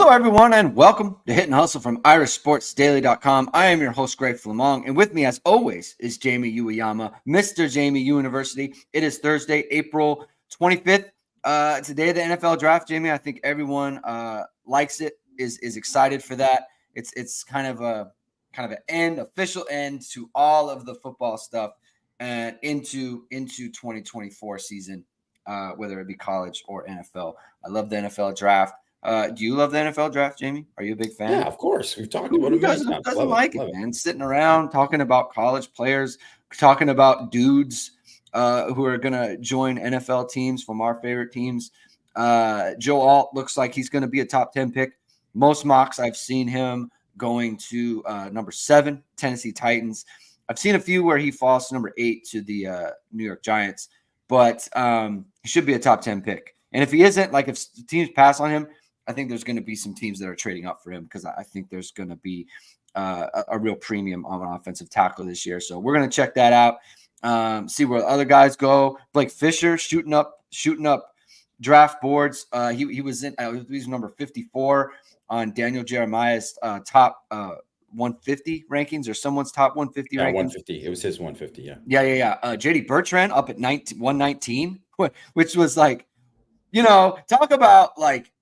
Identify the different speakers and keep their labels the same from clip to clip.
Speaker 1: Hello, everyone, and welcome to Hit and Hustle from irishsportsdaily.com. I am your host, Greg Flamong, and with me, as always, is Jamie Uwayama, Mr. Jamie University. It is Thursday, April 25th. Today, the NFL draft, Jamie. I think everyone likes it, is excited for that. It's kind of an official end to all of the football stuff and into 2024 season, whether it be college or NFL. I love the NFL draft. Do you love the NFL draft, Jamie? Are you a big fan?
Speaker 2: Yeah, of course. We've talked about it many times.
Speaker 1: Doesn't like it, man. Sitting around talking about college players, talking about dudes who are going to join NFL teams from our favorite teams. Joe Alt looks like he's going to be a top 10 pick. Most mocks, I've seen him going to number 7, Tennessee Titans. I've seen a few where he falls to number 8 to the New York Giants, but he should be a top 10 pick. And if he isn't, like if teams pass on him, I think there's going to be some teams that are trading up for him because I think there's going to be a real premium on an offensive tackle this year. So we're going to check that out, see where other guys go. Blake Fisher shooting up draft boards. He was number 54 on Daniel Jeremiah's top 150 rankings or someone's top 150 rankings.
Speaker 2: 150. It was his 150. Yeah.
Speaker 1: Yeah. JD Bertrand up at 119, which was like, talk about like,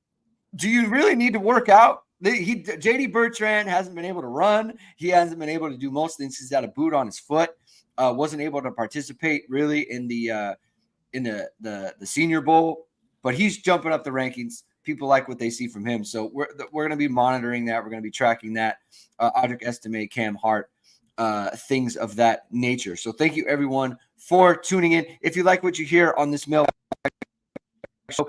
Speaker 1: do you really need to work out? JD Bertrand hasn't been able to run. He hasn't been able to do most things. He's got a boot on his foot. Wasn't able to participate really in the Senior Bowl, but he's jumping up the rankings. People like what they see from him, so we're going to be monitoring that. We're going to be tracking that. Audric Estime, Cam Hart, things of that nature. So thank you everyone for tuning in. If you like what you hear on this Mailbag show,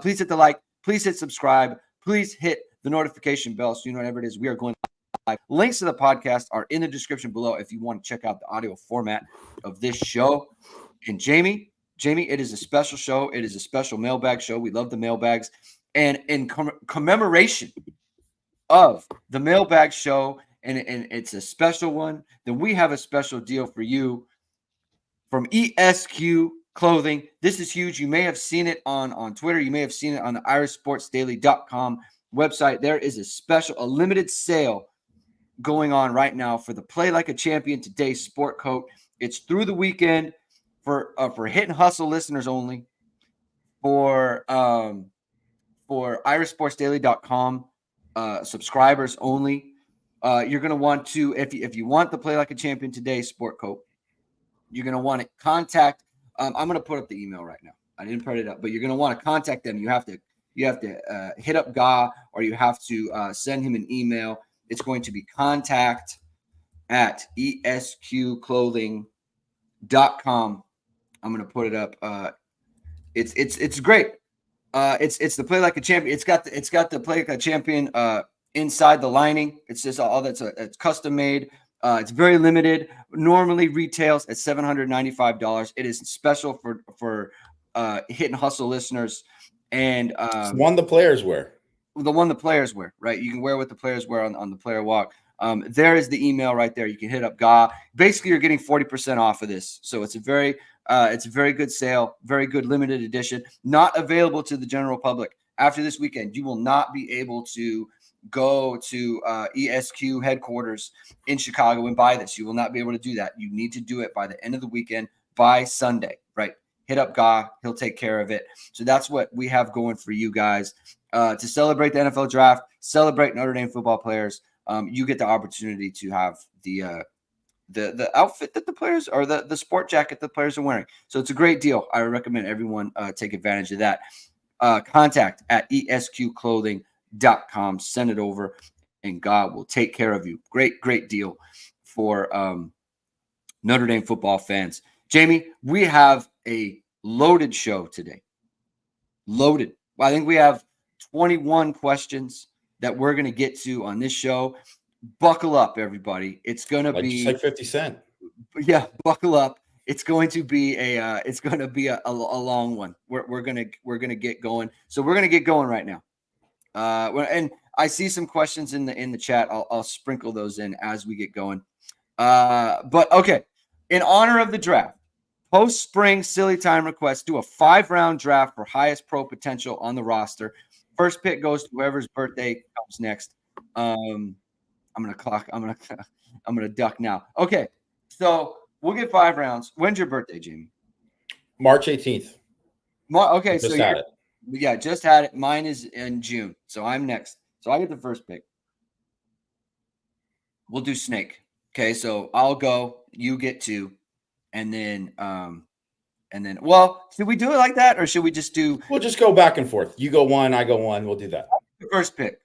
Speaker 1: please hit the like. Please hit subscribe. Please hit the notification bell so you know whenever it is we are going live. Links to the podcast are in the description below if you want to check out the audio format of this show. And Jamie, it is a special show. It is a special mailbag show. We love the mailbags. And in commemoration of the mailbag show, and it's a special one, then we have a special deal for you from ESQ Clothing. This is huge. You may have seen it on Twitter. You may have seen it on the irishsportsdaily.com website. There is a limited sale going on right now for the Play Like a Champion Today sport coat. It's through the weekend for Hit and Hustle listeners only, for irishsportsdaily.com subscribers only. You're going to want to, if you want the Play Like a Champion Today sport coat, you're going to want to contact. I'm going to put up the email right now. I didn't put it up, but you're going to want to contact them. You have to hit up Ge, or you have to send him an email. It's going to be contact@esqclothing.com. I'm going to put it up. It's great. It's the Play Like a Champion. It's got the Play Like a Champion inside the lining. It's just all it's custom made. It's very limited. Normally retails at $795. It is special for Hit and Hustle listeners. And
Speaker 2: it's one the players wear.
Speaker 1: The one the players wear, right? You can wear what the players wear on the player walk. There is the email right there. You can hit up Ge. Basically, you're getting 40% off of this. So it's a very good sale, very good limited edition. Not available to the general public. After this weekend, you will not be able to go to ESQ headquarters in Chicago and buy this. You will not be able to do that. You need to do it by the end of the weekend, by Sunday, right? Hit up Ge. He'll take care of it. So that's what we have going for you guys to celebrate the NFL draft, celebrate Notre Dame football players. You get the opportunity to have the outfit that the players, or the sport jacket the players are wearing. So it's a great deal. I recommend everyone take advantage of that. Contact at esqclothing.com. Send it over, and Ge will take care of you. Great deal for Notre Dame football fans. Jamie, we have a loaded show today. Loaded. Well, I think we have 21 questions that we're going to get to on this show. Buckle up, everybody. It's going to be
Speaker 2: like 50 Cent.
Speaker 1: Yeah, buckle up. It's going to be a long one. We're gonna get going. So we're gonna get going right now. And I see some questions in the chat. I'll sprinkle those in as we get going. But okay, in honor of the draft, post-spring silly time requests, do a 5-round draft for highest pro potential on the roster first pick goes to whoever's birthday comes next. I'm gonna duck now. Okay, so we'll get 5 rounds. When's your birthday, Jamie?
Speaker 2: March 18th.
Speaker 1: Okay,
Speaker 2: Just
Speaker 1: so
Speaker 2: had it.
Speaker 1: Yeah, just had it. Mine is in June, so I'm next. So I get the first pick. We'll do snake. Okay, so I'll go. You get 2, and then well, should we do it like that, or should we just do?
Speaker 2: We'll just go back and forth. You go 1, I go 1. We'll do that.
Speaker 1: The first pick,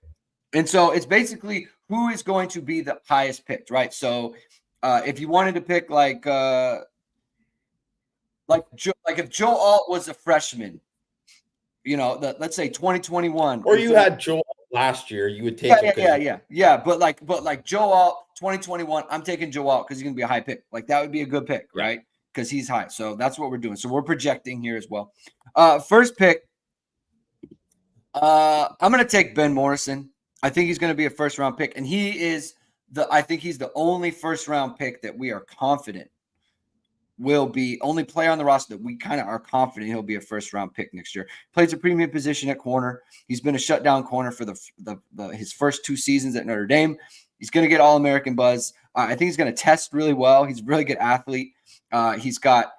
Speaker 1: and so it's basically who is going to be the highest picked, right? So if you wanted to pick like if Joe Alt was a freshman, let's say 2021,
Speaker 2: or you had Joe last year, you would take
Speaker 1: him. Yeah. But like Joe Alt 2021, I'm taking Joe Alt because he's gonna be a high pick. Like that would be a good pick, right? Because he's high. So that's what we're doing. So we're projecting here as well. First pick, I'm gonna take Ben Morrison. I think he's gonna be a first round pick, and I think he's the only first round pick that we are confident will be only player on the roster that we kind of are confident he'll be a first round pick next year. Plays a premium position at corner. He's been a shutdown corner for his first 2 seasons at Notre Dame. He's going to get All-American buzz. I think he's going to test really well. He's a really good athlete. He's got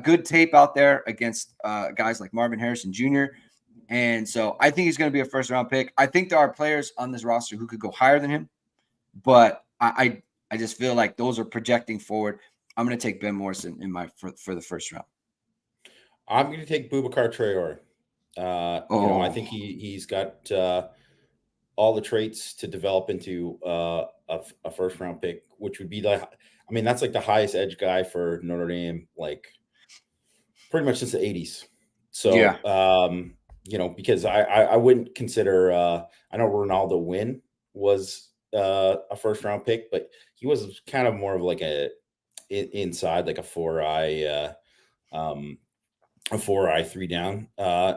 Speaker 1: good tape out there against guys like Marvin Harrison Jr. And so I think he's going to be a first round pick. I think there are players on this roster who could go higher than him, but I just feel like those are projecting forward. I'm going to take Ben Morrison in for the first round.
Speaker 2: I'm going to take Boubacar Traore. I think he's got all the traits to develop into a first round pick, which would be that's like the highest edge guy for Notre Dame, like pretty much since the 80s. So, because I wouldn't consider, I know Ronaldo Wynn was a first round pick, but he was kind of more of like inside, like a 4-eye, a 4-eye 3 down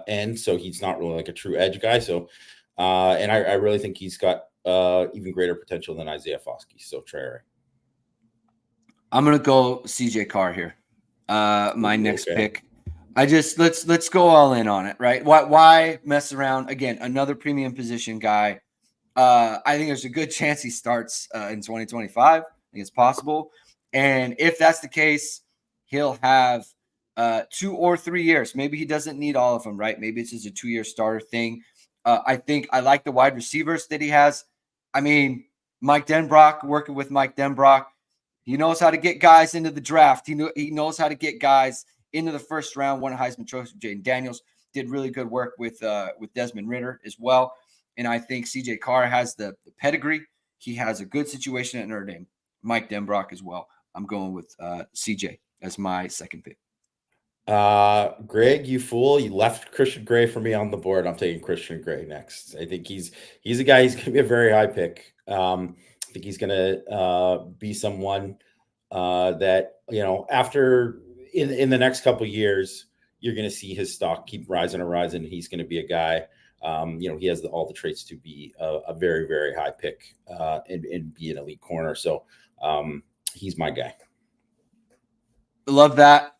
Speaker 2: end. So he's not really like a true edge guy. So, and I really think he's got even greater potential than Isaiah Foskey. So Traore.
Speaker 1: I'm gonna go CJ Carr here. My next pick. Let's go all in on it, right? Why mess around? Again, another premium position guy. I think there's a good chance he starts in 2025. I think it's possible. And if that's the case, he'll have 2 or 3 years. Maybe he doesn't need all of them, right? Maybe it's just a 2-year starter thing. I think I like the wide receivers that he has. I mean, Mike Denbrock, working with Mike Denbrock, he knows how to get guys into the draft. He knows how to get guys into the first round. Won a Heisman Trophy. Jaden Daniels did really good work with Desmond Ridder as well. And I think CJ Carr has the pedigree. He has a good situation at Notre Dame. Mike Denbrock as well. I'm going with CJ as my second pick.
Speaker 2: Greg, you fool! You left Christian Gray for me on the board. I'm taking Christian Gray next. I think he's a guy. He's going to be a very high pick. I think he's going to be someone that after in the next couple of years, you're going to see his stock keep rising and rising. He's going to be a guy. He has all the traits to be a very, very high pick and be an elite corner. So he's my guy.
Speaker 1: Love that.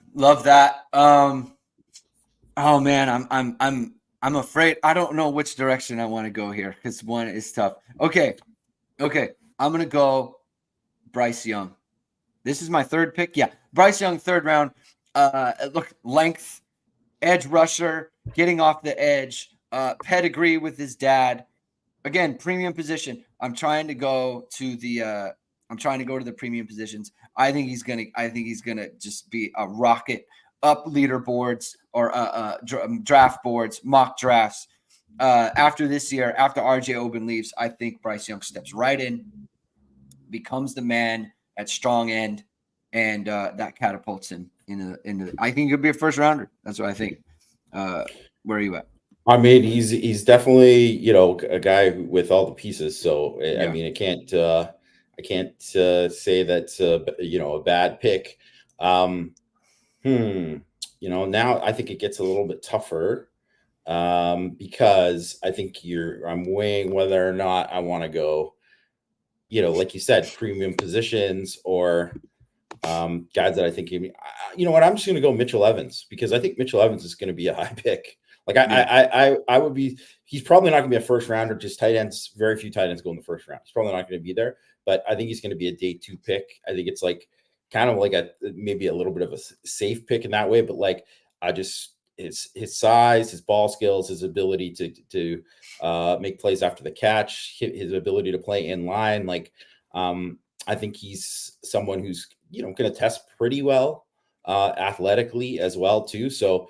Speaker 1: Oh man, I'm afraid I don't know which direction I want to go here because one is tough. Okay. I'm gonna go Bryce Young. This is my third pick. Yeah, Bryce Young, 3rd round. Look, length, edge rusher, getting off the edge, pedigree with his dad. Again, premium position. I'm trying to go to the premium positions. I think he's gonna just be a rocket up leaderboards or draft boards, mock drafts. After this year, after RJ Oben leaves, I think Bryce Young steps right in, becomes the man at strong end, and that catapults him into. I think he'll be a first rounder. That's what I think. Where are you at?
Speaker 2: I mean, he's definitely a guy with all the pieces. So I mean, I can't say that's a bad pick. Now I think it gets a little bit tougher because I think I'm weighing whether or not I want to go, like you said, premium positions or guys that I think, you know what, I'm just going to go Mitchell Evans because I think Mitchell Evans is going to be a high pick. Like I would be. He's probably not going to be a first rounder. Just tight ends. Very few tight ends go in the first round. He's probably not going to be there. But I think he's going to be a day 2 pick. I think it's like kind of like maybe a little bit of a safe pick in that way. But like I just his size, his ball skills, his ability to make plays after the catch, his ability to play in line. Like I think he's someone who's going to test pretty well athletically as well too. So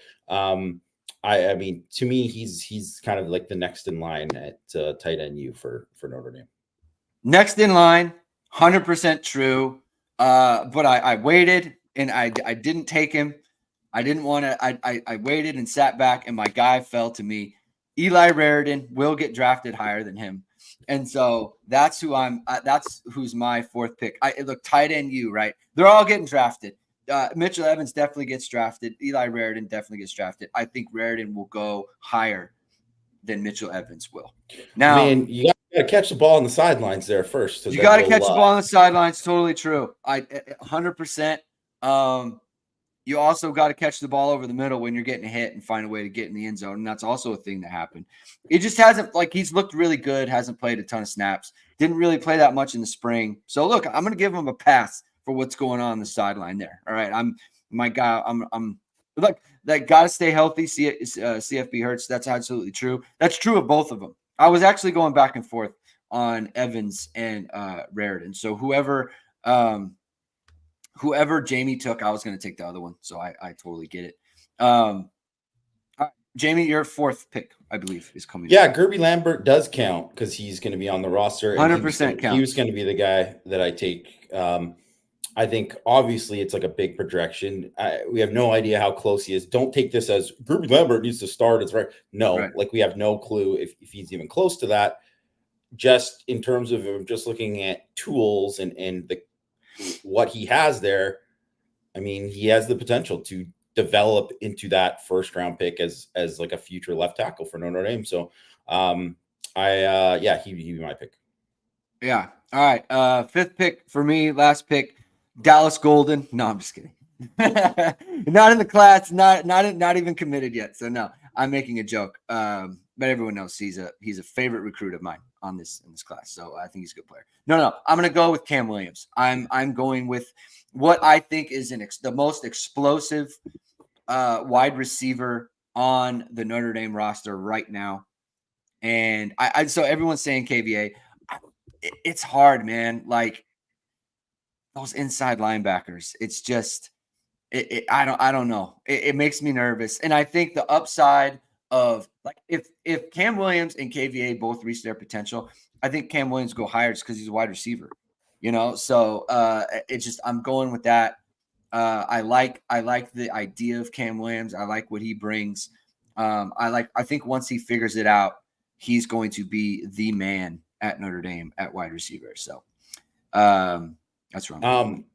Speaker 2: I mean, to me, he's kind of like the next in line at tight end U for Notre Dame.
Speaker 1: Next in line, 100% true. But I waited and I didn't take him. I didn't want to. I waited and sat back, and my guy fell to me. Eli Raridan will get drafted higher than him, and so that's who that's who's my 4th pick. Look, tight end U, right? They're all getting drafted. Mitchell Evans definitely gets drafted. Eli Raridan definitely gets drafted. I think Raridan will go higher than Mitchell Evans will. Now,
Speaker 2: man, you got to catch the ball on the sidelines there first. So
Speaker 1: you got to catch the ball on the sidelines. Totally true. 100%. You also got to catch the ball over the middle when you're getting hit and find a way to get in the end zone. And that's also a thing that happened. It just hasn't, like, he's looked really good, hasn't played a ton of snaps, didn't really play that much in the spring. So look, I'm going to give him a pass for what's going on the sideline there. All right. I'm look, that got to stay healthy. CFB hurts. That's absolutely true. That's true of both of them. I was actually going back and forth on Evans and Raridan. So whoever Jamie took, I was going to take the other one. So I totally get it. Jamie, your 4th pick, I believe, is coming.
Speaker 2: Yeah, Gerby Lambert does count because he's going to be on the roster.
Speaker 1: 100% count.
Speaker 2: He was going to be the guy that I take. I think obviously it's like a big projection. We have no idea how close he is. Don't take this as Gerby Lambert needs to start. It's right. No, right. Like we have no clue if he's even close to that. Just in terms of just looking at tools and what he has there, I mean, he has the potential to develop into that first round pick as like a future left tackle for Notre Dame. So he'd be my pick.
Speaker 1: Yeah. All right. 5th pick for me, last pick, Dallas Golden. No, I'm just kidding. Not in the class, not even committed yet. So no, I'm making a joke. But everyone knows he's a favorite recruit of mine in this class. So I think he's a good player. No, I'm going to go with Cam Williams. I'm going with what I think is the most explosive wide receiver on the Notre Dame roster right now. And so everyone's saying KVA. It's hard, man. Like those inside linebackers, it's just I don't know. It makes me nervous. And I think the upside of like if Cam Williams and KVA both reach their potential, I think Cam Williams go higher just because he's a wide receiver. So it's just I'm going with that. I like the idea of Cam Williams. I like what he brings. I think once he figures it out, he's going to be the man at Notre Dame at wide receiver. So that's wrong.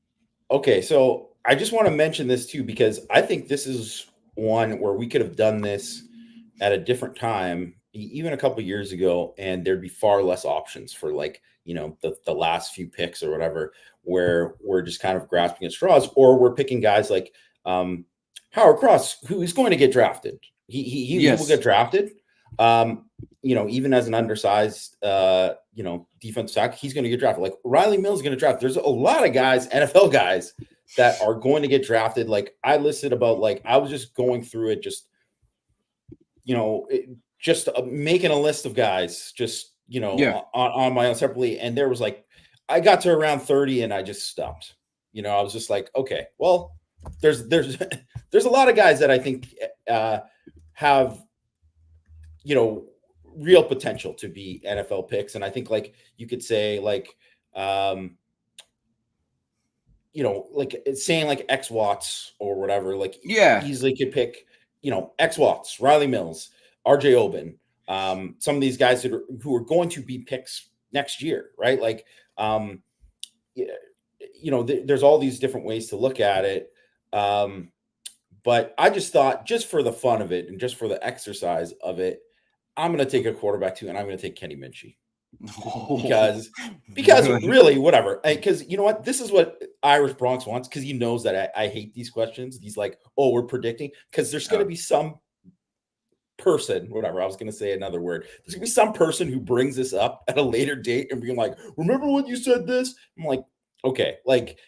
Speaker 2: Okay, so I just want to mention this too, because I think this is one where we could have done this at a different time, even a couple of years ago, and there'd be far less options for like, the last few picks or whatever, where we're just kind of grasping at straws, or we're picking guys like Howard Cross, who is going to get drafted. He will get drafted. Even as an undersized, defensive tackle, he's going to get drafted. Like Riley Mills is going to draft. There's a lot of guys, NFL guys, that are going to get drafted. Like I listed about, like, I was just going through it, just making a list of guys, just, on my own separately. And there was like, I got to around 30 and I just stopped. I was just like, okay, well, there's a lot of guys that I think have, real potential to be NFL picks. And I think like you could say like, like saying like X Watts or whatever, like easily could pick, X Watts, Riley Mills, RJ Oben, some of these guys who are going to be picks next year, right? Like, there's all these different ways to look at it. But I just thought, just for the fun of it and just for the exercise of it, I'm going to take a quarterback too, and I'm going to take Kenny Minchie. Because really, whatever. Because you know what? This is what Irish Bronx wants, because he knows that I hate these questions. He's like, oh, we're predicting. Because there's going to be some person, whatever, I was going to say another word. There's going to be some person who brings this up at a later date and being like, remember when you said this? I'm like, okay, like,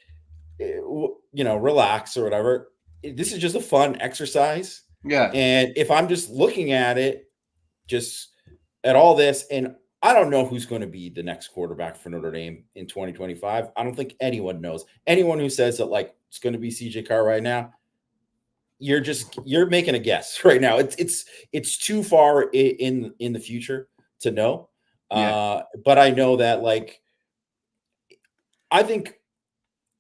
Speaker 2: relax or whatever. This is just a fun exercise.
Speaker 1: Yeah.
Speaker 2: And if I'm just looking at it, just at all this, and I don't know who's going to be the next quarterback for Notre Dame in 2025. I don't think anyone knows. Anyone who says that like it's going to be CJ Carr right now, you're making a guess right now. It's too far in the future to know.
Speaker 1: Yeah.
Speaker 2: But I know that like I think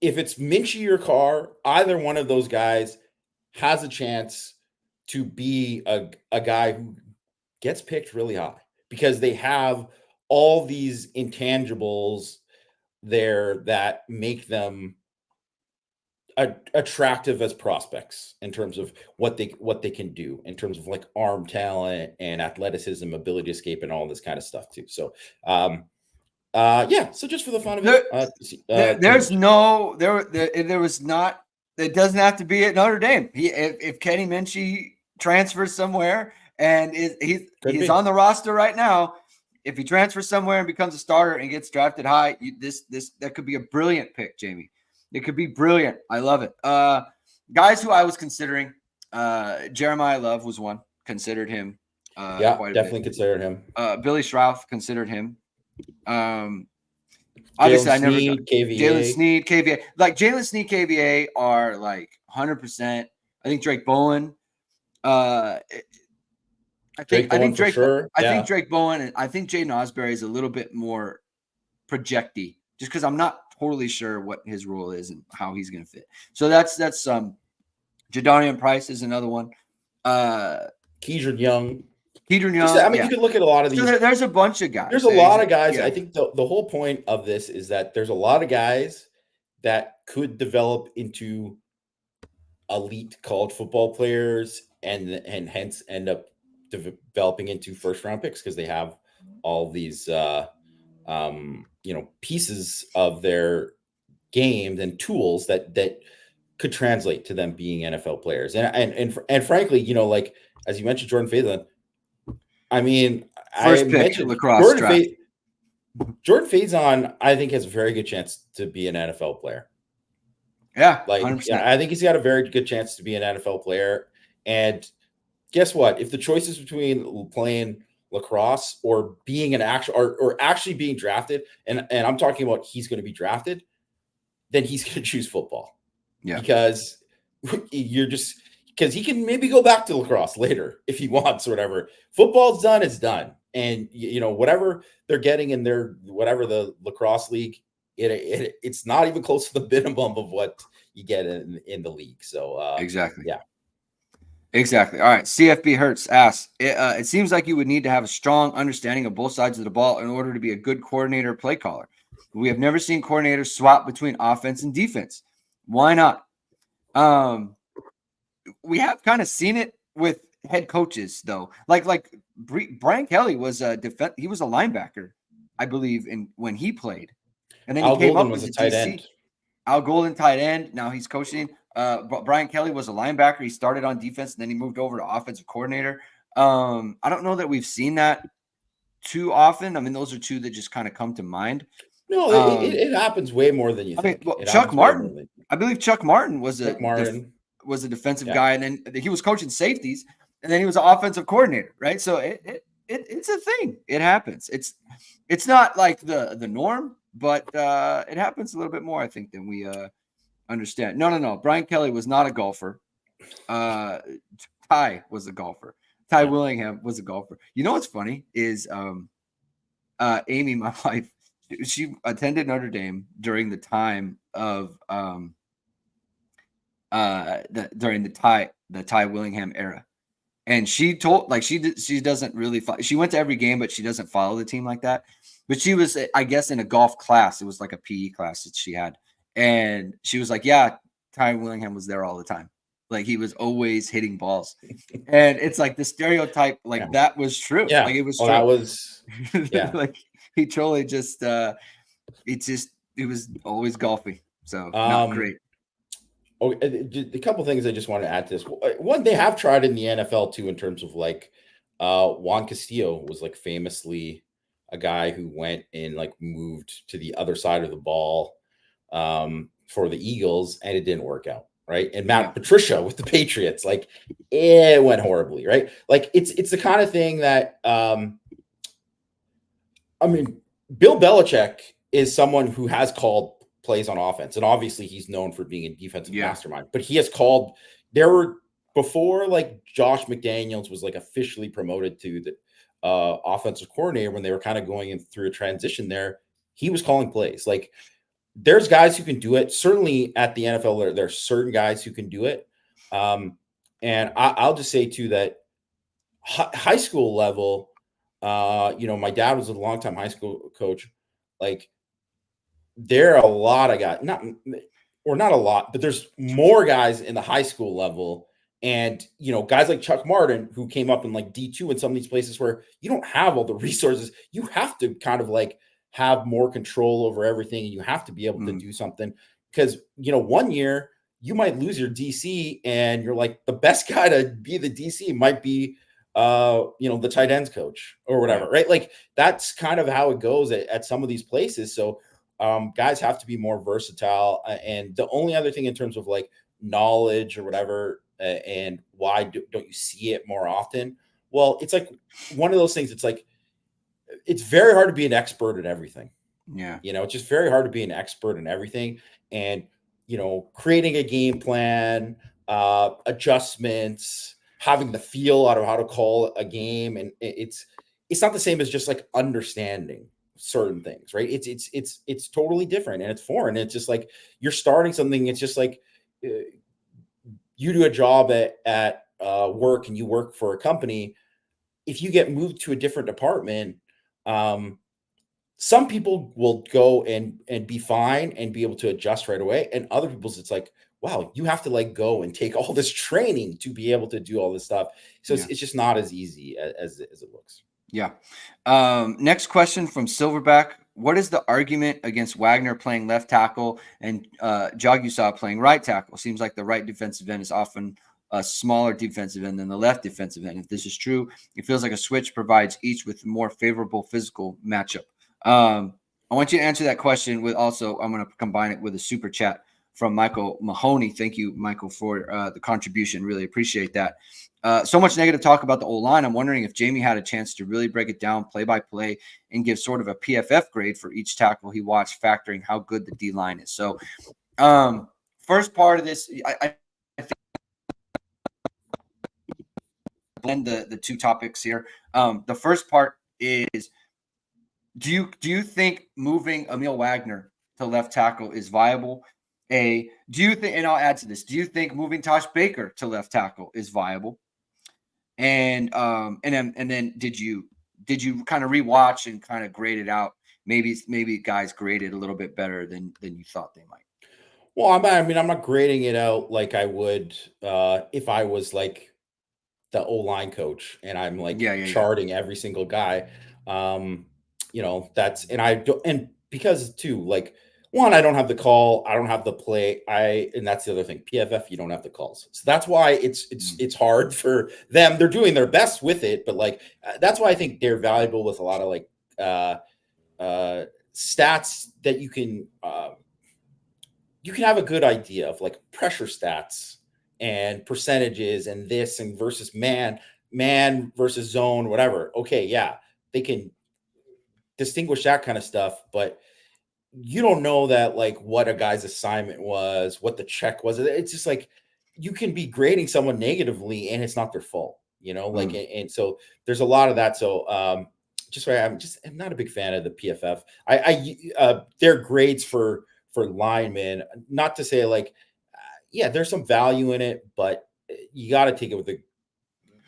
Speaker 2: if it's Minchie or Carr, either one of those guys has a chance to be a guy who gets picked really high because they have all these intangibles there that make them attractive as prospects in terms of what they can do in terms of like arm talent and athleticism, ability to escape, and all this kind of stuff too. So so just for the fun of it,
Speaker 1: there was not. It doesn't have to be at Notre Dame. If Kenny Minchie transfers somewhere and he's on the roster right now, if he transfers somewhere and becomes a starter and gets drafted high, that could be a brilliant pick, Jamie. It could be brilliant. I love it. Guys who I was considering, Jeremiah Love was one. Considered him.
Speaker 2: Definitely considered him.
Speaker 1: Billy Schrauth considered him. Obviously, Jalen Sneed, KVA. Like Jalen Sneed, KVA are like 100%. I think Drake Bowen. I think Drake Bowen, and I think Jaden Osbury is a little bit more projecty, just because I'm not totally sure what his role is and how he's going to fit. So that's Jadarian Price is another one.
Speaker 2: Keedron Young.
Speaker 1: You can
Speaker 2: look at a lot of these.
Speaker 1: So there's a bunch of guys.
Speaker 2: There's a lot of guys. Yeah. I think the whole point of this is that there's a lot of guys that could develop into elite college football players and hence end up developing into first-round picks because they have all these pieces of their games and tools that could translate to them being NFL players. And frankly, like as you mentioned, Jordan Faison. I mean,
Speaker 1: first pick lacrosse draft.
Speaker 2: Jordan Faison, I think, has a very good chance to be an NFL player.
Speaker 1: Yeah,
Speaker 2: like 100%. I think he's got a very good chance to be an NFL player. And guess what? If the choice is between playing lacrosse or being an actual or actually being drafted, and I'm talking about he's going to be drafted, then he's going to choose football.
Speaker 1: Yeah,
Speaker 2: because he can maybe go back to lacrosse later if he wants or whatever. Football's done, it's done. And whatever they're getting in whatever the lacrosse league, it's not even close to the minimum of what you get in the league. So
Speaker 1: exactly.
Speaker 2: Yeah.
Speaker 1: Exactly. All right. CFB Hertz asks, it seems like you would need to have a strong understanding of both sides of the ball in order to be a good coordinator or play caller. We have never seen coordinators swap between offense and defense. Why not? We have kind of seen it with head coaches, though. Like Brian Kelly was he was a linebacker, I believe, when he played, and then he came up as a tight end. Al Golden, tight end. Now he's coaching. Brian Kelly was a linebacker. He started on defense, and then he moved over to offensive coordinator. I don't know that we've seen that too often. I mean, those are two that just kind of come to mind.
Speaker 2: No, it happens way more than you think.
Speaker 1: Chuck Martin. I believe Chuck Martin was a defensive guy, and then he was coaching safeties, and then he was an offensive coordinator, right? So it's a thing. It happens. It's not like the norm, but it happens a little bit more, I think, than we understand. No. Brian Kelly was not a golfer. Ty was a golfer. Ty Willingham was a golfer. You know what's funny is Amy, my wife, she attended Notre Dame during the time of during the Ty Willingham era. And she told, like, she doesn't really she went to every game, but she doesn't follow the team like that. But she was, I guess, in a golf class. It was like a PE class that she had. And she was like, yeah, Ty Willingham was there all the time. Like, he was always hitting balls. And it's like the stereotype, like, that was true.
Speaker 2: Yeah.
Speaker 1: Like, it was
Speaker 2: true.
Speaker 1: That
Speaker 2: was, yeah.
Speaker 1: Like, he totally just, he was always golfing. So, not great.
Speaker 2: Oh, a couple things I just want to add to this. One, they have tried in the NFL too, in terms of like Juan Castillo was like famously a guy who went and like moved to the other side of the ball for the Eagles, and it didn't work out, right? And Matt Patricia with the Patriots, like it went horribly, right? Like it's the kind of thing that I mean, Bill Belichick is someone who has called plays on offense, and obviously he's known for being a defensive mastermind. But he has called. There were before like Josh McDaniels was like officially promoted to the offensive coordinator when they were kind of going in through a transition there. He was calling plays. Like there's guys who can do it. Certainly at the NFL, there are certain guys who can do it. And I'll just say too that high school level, my dad was a longtime high school coach. Like there are a lot of guys, not a lot, but there's more guys in the high school level. And, guys like Chuck Martin, who came up in like D2 in some of these places where you don't have all the resources, you have to kind of like have more control over everything. And you have to be able to do something because, 1 year you might lose your DC and you're like the best guy to be the DC might be, the tight ends coach or whatever, right? Like that's kind of how it goes at some of these places. So, guys have to be more versatile. And the only other thing in terms of like knowledge or whatever, and why don't you see it more often? Well, it's like one of those things. It's like, it's very hard to be an expert at everything.
Speaker 1: Yeah.
Speaker 2: It's just very hard to be an expert in everything. And, creating a game plan, adjustments, having the feel out of how to call a game. And it's not the same as just like understanding certain things, right? It's totally different and it's foreign. It's just like you're starting something. It's just like you do a job at work and you work for a company. If you get moved to a different department, some people will go and be fine and be able to adjust right away, and other people's it's like, wow, you have to like go and take all this training to be able to do all this stuff. So it's just not as easy as it looks.
Speaker 1: Yeah. Next question from Silverback. What is the argument against Wagner playing left tackle and Jagusa playing right tackle? Seems like the right defensive end is often a smaller defensive end than the left defensive end. If this is true, it feels like a switch provides each with a more favorable physical matchup. I want you to answer that question with also, I'm going to combine it with a super chat from Michael Mahoney. Thank you, Michael, for the contribution. Really appreciate that. So much negative talk about the O-line. I'm wondering if Jamie had a chance to really break it down play by play and give sort of a PFF grade for each tackle he watched, factoring how good the D-line is. So first part of this, I think blend the two topics here. The first part is, do you think moving Emil Wagner to left tackle is viable? Do you think, and I'll add to this, do you think moving Tosh Baker to left tackle is viable? And then did you kind of rewatch and kind of grade it out? Maybe guys graded a little bit better than you thought they might.
Speaker 2: Well, I'm not grading it out like I would if I was like the O-line coach and I'm like charting every single guy. That's, and I don't, and because too, like, one, I don't have the call, I don't have the play, and that's the other thing. PFF, you don't have the calls, so that's why it's hard for them. They're doing their best with it, but like that's why I think they're valuable with a lot of like stats that you can have a good idea of, like pressure stats and percentages and this and versus man versus zone, whatever. Okay, yeah, they can distinguish that kind of stuff, but you don't know that, like, what a guy's assignment was, what the check was. It's just like you can be grading someone negatively and it's not their fault, like, and so there's a lot of that. So just why I'm not a big fan of the PFF. Their grades for linemen, not to say like, yeah, there's some value in it, but you got to take it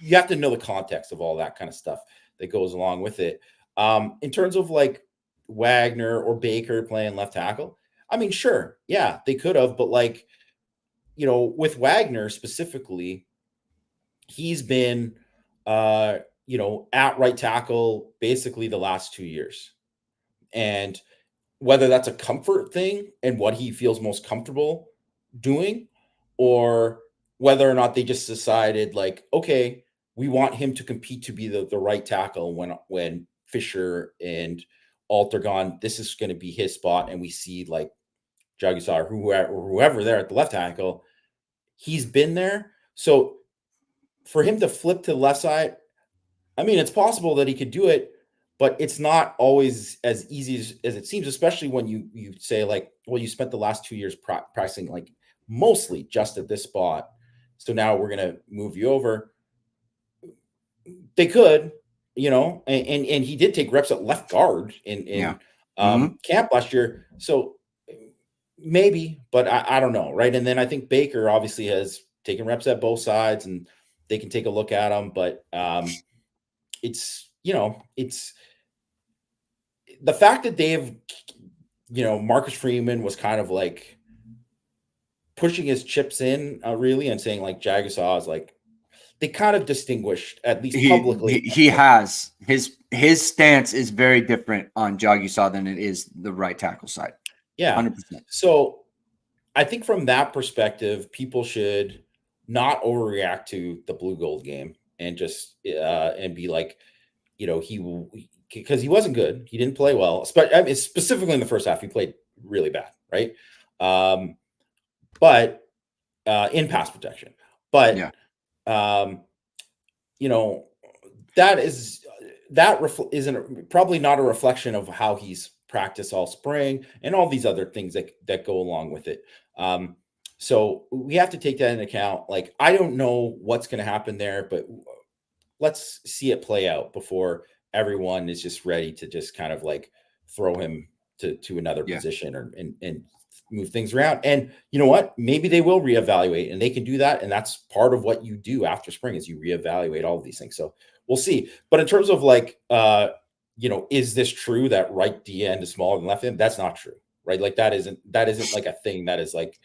Speaker 2: you have to know the context of all that kind of stuff that goes along with it. In terms of like Wagner or Baker playing left tackle, I mean, sure, yeah, they could have, but like, with Wagner specifically, he's been, at right tackle basically the last 2 years, and whether that's a comfort thing and what he feels most comfortable doing, or whether or not they just decided like, okay, we want him to compete to be the right tackle when Fisher and Alt are gone. This is going to be his spot, and we see like Jaguar or whoever there at the left tackle. He's been there, so for him to flip to the left side, I mean, it's possible that he could do it, but it's not always as easy as it seems, especially when you say like, well, you spent the last 2 years practicing like mostly just at this spot, so now we're going to move you over. They could, and he did take reps at left guard in camp last year, so maybe, but I don't know, right? And then I think Baker obviously has taken reps at both sides, and they can take a look at him, but it's the fact that they've, Marcus Freeman was kind of like pushing his chips in really and saying like Jaguar is like, they kind of distinguished, at least publicly.
Speaker 1: He has his stance is very different on Jaguar than it is the right tackle side.
Speaker 2: Yeah.
Speaker 1: 100%.
Speaker 2: So I think from that perspective, people should not overreact to the blue gold game and just and be like, because he wasn't good. He didn't play well, specifically in the first half. He played really bad, right? But in pass protection. But
Speaker 1: yeah.
Speaker 2: That isn't probably not a reflection of how he's practiced all spring and all these other things that go along with it. So we have to take that into account. Like, I don't know what's going to happen there, but let's see it play out before everyone is just ready to just kind of like throw him to another position and move things around. And you know what? Maybe they will reevaluate, and they can do that. And that's part of what you do after spring is you reevaluate all of these things. So we'll see. But in terms of like, is this true that right D end is smaller than left end? That's not true, right? Like that isn't like a thing that is like,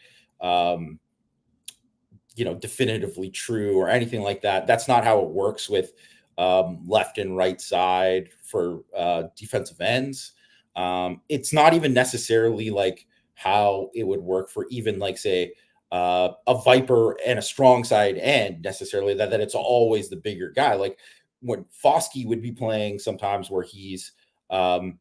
Speaker 2: definitively true or anything like that. That's not how it works with left and right side for defensive ends. It's not even necessarily like how it would work for even like say a Viper and a strong side end necessarily, that it's always the bigger guy. Like when Foskey would be playing sometimes where he's as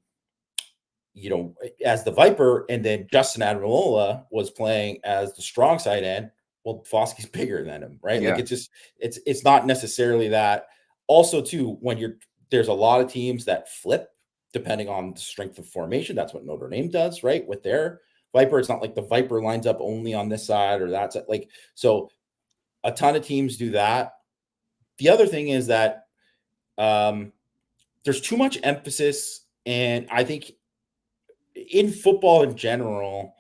Speaker 2: the Viper, and then Justin Admirola was playing as the strong side end. Well, Foskey's bigger than him, right?
Speaker 1: Yeah.
Speaker 2: Like it's not necessarily that. Also, too, there's a lot of teams that flip depending on the strength of formation. That's what Notre Dame does, right? With their Viper, it's not like the Viper lines up only on this side or that's like, so a ton of teams do that. The other thing is that there's too much emphasis, and I think in football in general,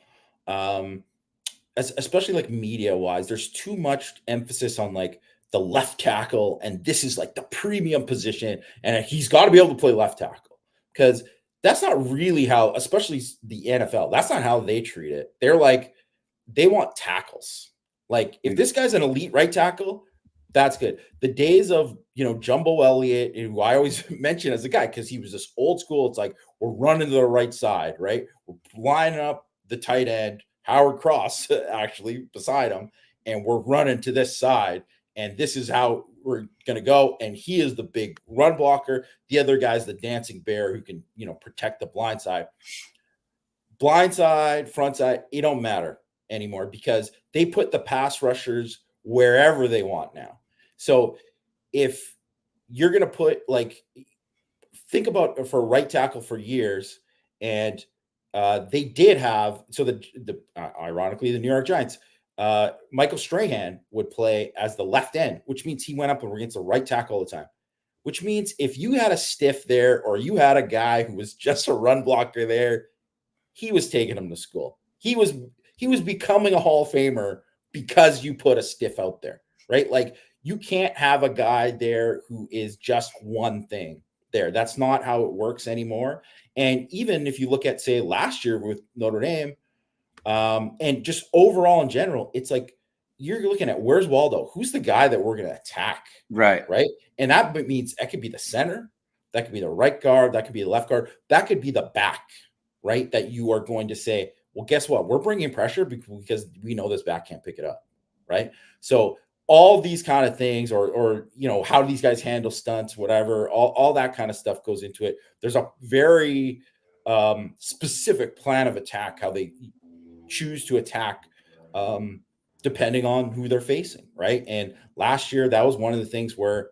Speaker 2: especially like media wise, there's too much emphasis on like the left tackle, and this is like the premium position, and he's got to be able to play left tackle, because that's not really how, especially the NFL, that's not how they treat it. They're like, they want tackles. Like if this guy's an elite right tackle, that's good. The days of, Jumbo Elliott, who I always mention as a guy, because he was this old school, it's like, we're running to the right side, right? We're lining up the tight end, Howard Cross, actually, beside him, and we're running to this side, and this is how we're going to go. And he is the big run blocker. The other guy's the dancing bear who can, protect the blind side. Blind side, front side, it don't matter anymore because they put the pass rushers wherever they want now. So if you're going to put think about for right tackle for years, and they did have, so ironically, the New York Giants, Michael Strahan would play as the left end, which means he went up against the right tackle all the time, which means if you had a stiff there or you had a guy who was just a run blocker there, he was taking him to school. He was becoming a Hall of Famer because you put a stiff out there, right? Like you can't have a guy there who is just one thing there. That's not how it works anymore. And even if you look at, say, last year with Notre Dame, and just overall in general, it's like you're looking at where's Waldo? Who's the guy that we're going to attack?
Speaker 1: Right.
Speaker 2: And that means that could be the center, that could be the right guard, that could be the left guard, that could be the back, right? That you are going to say, well, guess what? We're bringing pressure because we know this back can't pick it up, right? So all these kind of things, or how do these guys handle stunts, whatever, all that kind of stuff goes into it. There's a very specific plan of attack, how they choose to attack, depending on who they're facing, right? And last year, that was one of the things where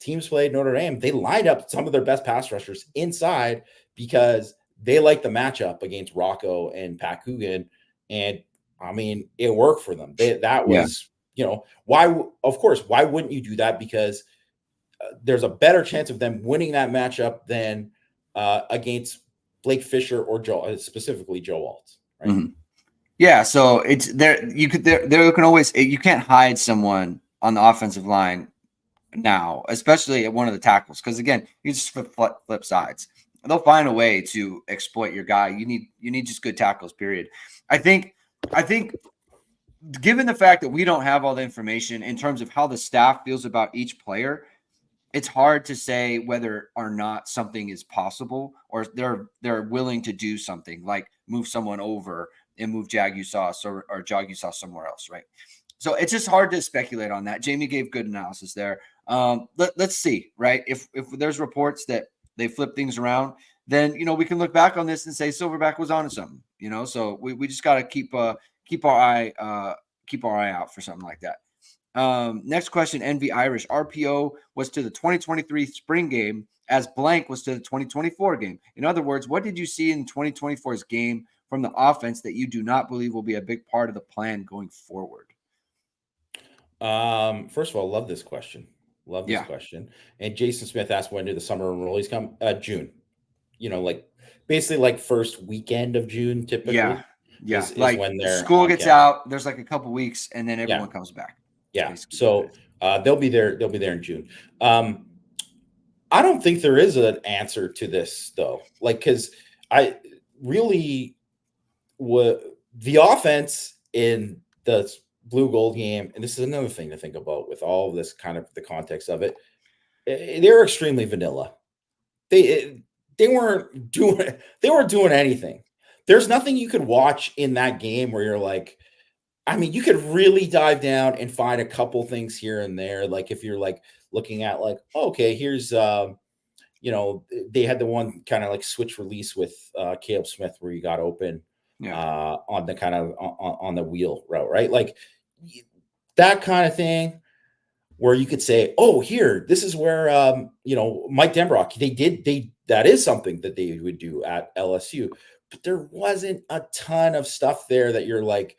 Speaker 2: teams played Notre Dame. They lined up some of their best pass rushers inside because they like the matchup against Rocco and Pat Coogan. And I mean, it worked for them. That was, why, of course, why wouldn't you do that? Because there's a better chance of them winning that matchup than against Blake Fisher or specifically Joe Alt, right?
Speaker 1: Mm-hmm. Yeah, so it's there. You can always, you can't hide someone on the offensive line now, especially at one of the tackles, because again, you just flip sides. They'll find a way to exploit your guy. You need just good tackles. Period. I think, given the fact that we don't have all the information in terms of how the staff feels about each player, it's hard to say whether or not something is possible, or they're willing to do something like move someone over and move Jagu Sauce or Jagu Sauce somewhere else, right? So it's just hard to speculate on that. Jamie gave good analysis there. Let's see, right? If there's reports that they flip things around, then we can look back on this and say Silverback was onto something. So we just got to keep our eye out for something like that. Next question, NV Irish. RPO was to the 2023 spring game as blank was to the 2024 game. In other words, what did you see in 2024's game from the offense that you do not believe will be a big part of the plan going forward?
Speaker 2: First of all, love this question. Question. And Jason Smith asked, when do the summer enrollees come? June. Like basically like first weekend of June typically.
Speaker 1: Yeah.
Speaker 2: Is
Speaker 1: like
Speaker 2: when their
Speaker 1: school gets out. There's like a couple weeks, and then everyone comes back.
Speaker 2: Yeah. So they'll be there. They'll be there in June. I don't think there is an answer to this though. Like, because I really the offense in the blue gold game, and this is another thing to think about with all of this kind of the context of it. They were extremely vanilla. They weren't doing anything. There's nothing you could watch in that game where you're like, I mean, you could really dive down and find a couple things here and there. Like if you're like looking at like, okay, here's they had the one kind of like switch release with Caleb Smith where you got open on the kind of on the wheel route, right? Like that kind of thing where you could say, oh, here, this is where Mike Denbrock, that is something that they would do at LSU, but there wasn't a ton of stuff there that you're like,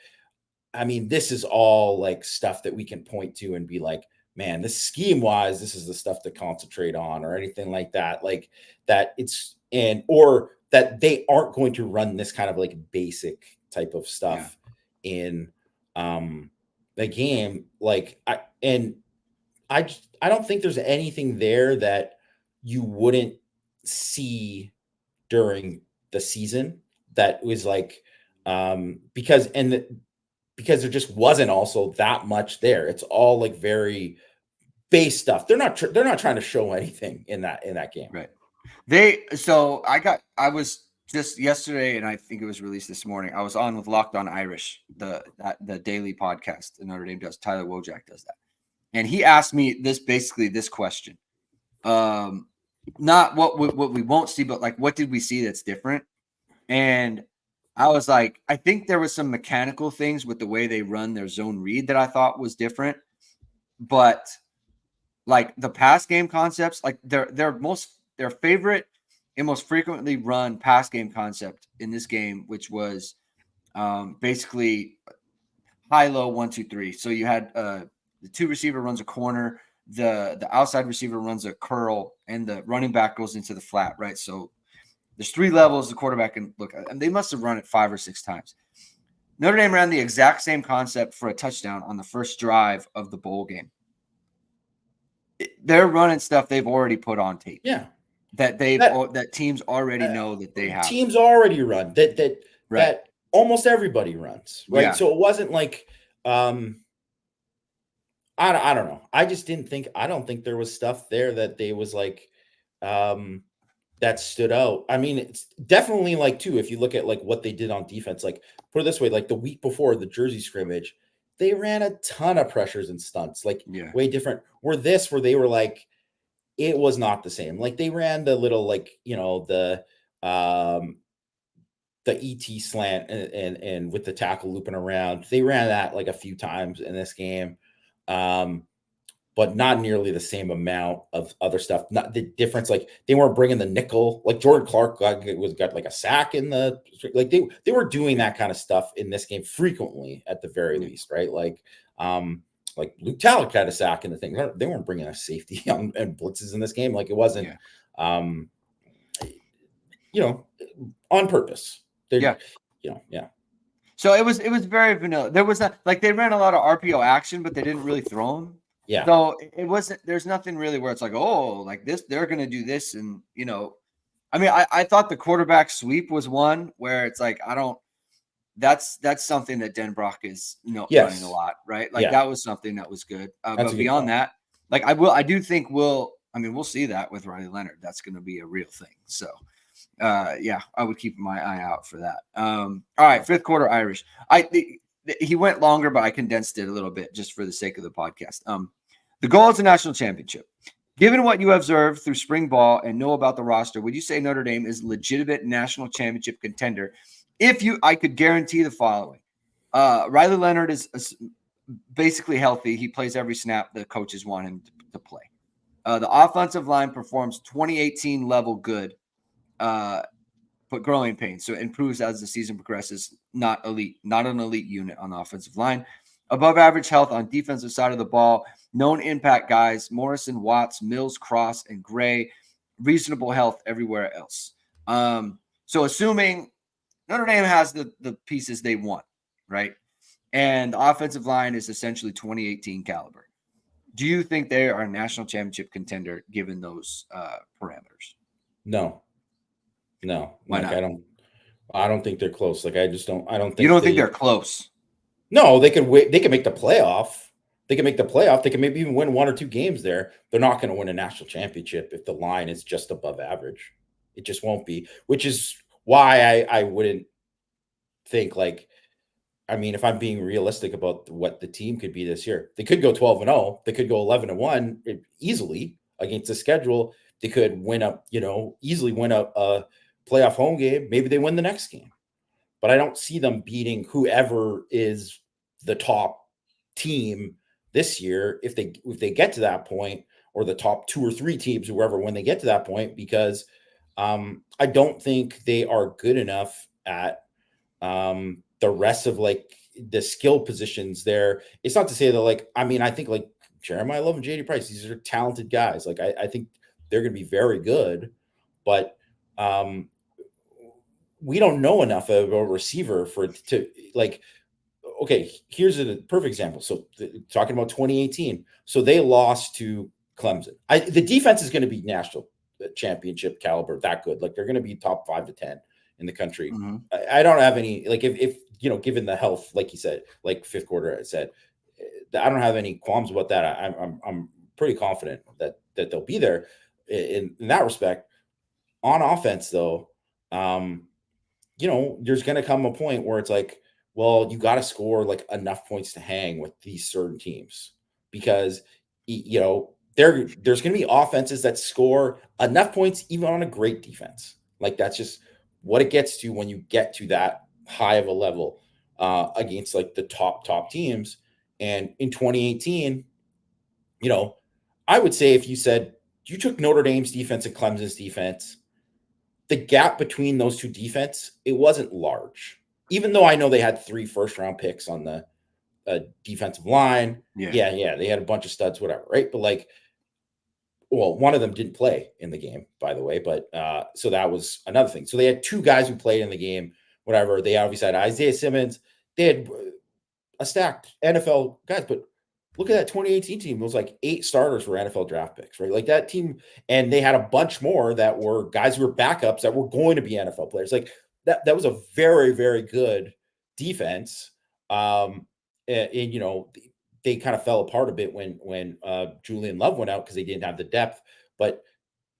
Speaker 2: I mean, this is all like stuff that we can point to and be like, man, this scheme wise, this is the stuff to concentrate on, or anything like that. Like that or that they aren't going to run this kind of like basic type of stuff in the game. Like I don't think there's anything there that you wouldn't see during the season that was like, because there just wasn't also that much there. It's all like very base stuff. They're not trying to show anything in that game.
Speaker 1: Right. I was just yesterday, and I think it was released this morning. I was on with Locked On Irish, the daily podcast that Notre Dame does. Tyler Wojak does that. And he asked me this question. Not what we won't see, but like, what did we see that's different? And I was like, I think there was some mechanical things with the way they run their zone read that I thought was different. But like the pass game concepts, like their favorite and most frequently run pass game concept in this game, which was basically high-low 1-2-3. So you had the two receiver runs a corner, the outside receiver runs a curl, and the running back goes into the flat, right? So there's three levels the quarterback can look at, and they must have run it 5 or 6 times. Notre Dame ran the exact same concept for a touchdown on the first drive of the bowl game. They're running stuff they've already put on tape.
Speaker 2: Yeah.
Speaker 1: That teams already know that they have.
Speaker 2: Teams already run that almost everybody runs, right? Yeah. So it wasn't like I don't know. I don't think there was stuff there that they was like that stood out. I mean, it's definitely like too, if you look at like what they did on defense, like put it this way, like the week before the Jersey scrimmage, they ran a ton of pressures and stunts, like
Speaker 1: Yeah.
Speaker 2: way different. Where they were like, it was not the same. Like they ran the little, like, um the ET slant, and with the tackle looping around. They ran that like a few times in this game. Um, but not nearly the same amount of other stuff. Not the difference, like they weren't bringing the nickel. Like Jordan Clark got like a sack in the, like they were doing that kind of stuff in this game frequently at the very least, right? Like Luke Talek had a sack in the thing. They weren't bringing a safety and blitzes in this game. Like it wasn't, um, on purpose. They're, yeah.
Speaker 1: So it was very vanilla. There was like they ran a lot of RPO action, but they didn't really throw them.
Speaker 2: Yeah.
Speaker 1: So it wasn't. There's nothing really where it's like, oh, like this, they're going to do this, and I mean, I thought the quarterback sweep was one where it's like I don't. That's something that Denbrock is running a lot, right? Like that was something that was good. But beyond that, like I do think we'll see that with Riley Leonard. That's going to be a real thing. So. I would keep my eye out for that. All right, fifth quarter Irish. He went longer, but I condensed it a little bit just for the sake of the podcast. The goal is a national championship. Given what you observed through spring ball and know about the roster, would you say Notre Dame is a legitimate national championship contender? I could guarantee the following: Riley Leonard is basically healthy. He plays every snap the coaches want him to play. The offensive line performs 2018 level good. But growing pains. So it improves as the season progresses. Not elite, not an elite unit on the offensive line. Above average health on defensive side of the ball. Known impact guys: Morrison, Watts, Mills, Cross, and Gray. Reasonable health everywhere else. So assuming Notre Dame has the pieces they want, right? And the offensive line is essentially 2018 caliber. Do you think they are a national championship contender given those parameters?
Speaker 2: No.
Speaker 1: Why
Speaker 2: like
Speaker 1: not?
Speaker 2: I don't think they're close. Like I don't think
Speaker 1: you don't think they're close.
Speaker 2: No, they could wait. They can make the playoff. They can make the playoff. They can maybe even win 1 or 2 games there. They're not going to win a national championship if the line is just above average. It just won't be, which is why I wouldn't think like, I mean, if I'm being realistic about what the team could be this year, they could go 12-0. They could go 11-1 easily against the schedule. They could win easily win a playoff home game. Maybe they win the next game, but I don't see them beating whoever is the top team this year if they get to that point, or the top 2 or 3 teams, whoever, when they get to that point, because I don't think they are good enough at the rest of like the skill positions there. It's not to say that like, I mean, I think like Jeremiah Love and JD Price, these are talented guys. Like I think they're going to be very good, but we don't know enough of a receiver to like, okay, here's a perfect example. So talking about 2018, so they lost to Clemson. The defense is going to be national championship caliber, that good. Like they're going to be top 5 to 10 in the country.
Speaker 1: Mm-hmm.
Speaker 2: I don't have any, like if given the health, like you said, like fifth quarter, I said, I don't have any qualms about that. I'm pretty confident that they'll be there in that respect. On offense, though, there's going to come a point where it's like, well, you got to score like enough points to hang with these certain teams, because there's going to be offenses that score enough points even on a great defense. Like that's just what it gets to when you get to that high of a level against like the top teams. And in 2018, I would say if you said you took Notre Dame's defense and Clemson's defense, the gap between those two defense, it wasn't large. Even though I know they had 3 first-round picks on the defensive line. Yeah, they had a bunch of studs, whatever, right? But like, well, one of them didn't play in the game, by the way, but so that was another thing. So they had 2 guys who played in the game, whatever. They obviously had Isaiah Simmons. They had a stacked NFL guys, but look at that 2018 team. It was like 8 starters were NFL draft picks, right? Like that team, and they had a bunch more that were guys who were backups that were going to be NFL players. Like that was a very, very good defense. And they kind of fell apart a bit when Julian Love went out because they didn't have the depth. But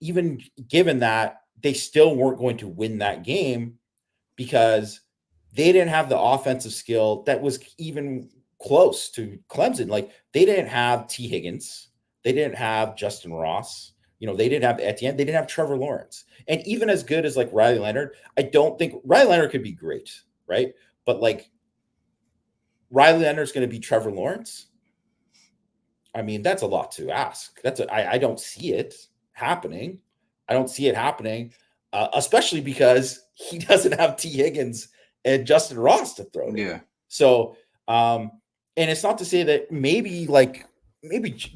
Speaker 2: even given that, they still weren't going to win that game because they didn't have the offensive skill that was even close to Clemson. Like they didn't have T. Higgins, they didn't have Justin Ross. They didn't have Etienne, they didn't have Trevor Lawrence. And even as good as like Riley Leonard, I don't think Riley Leonard could be great, right? But like Riley Leonard's going to be Trevor Lawrence. I mean, that's a lot to ask. I don't see it happening. I don't see it happening, especially because he doesn't have T. Higgins and Justin Ross to throw to.
Speaker 1: Yeah.
Speaker 2: So, and it's not to say that maybe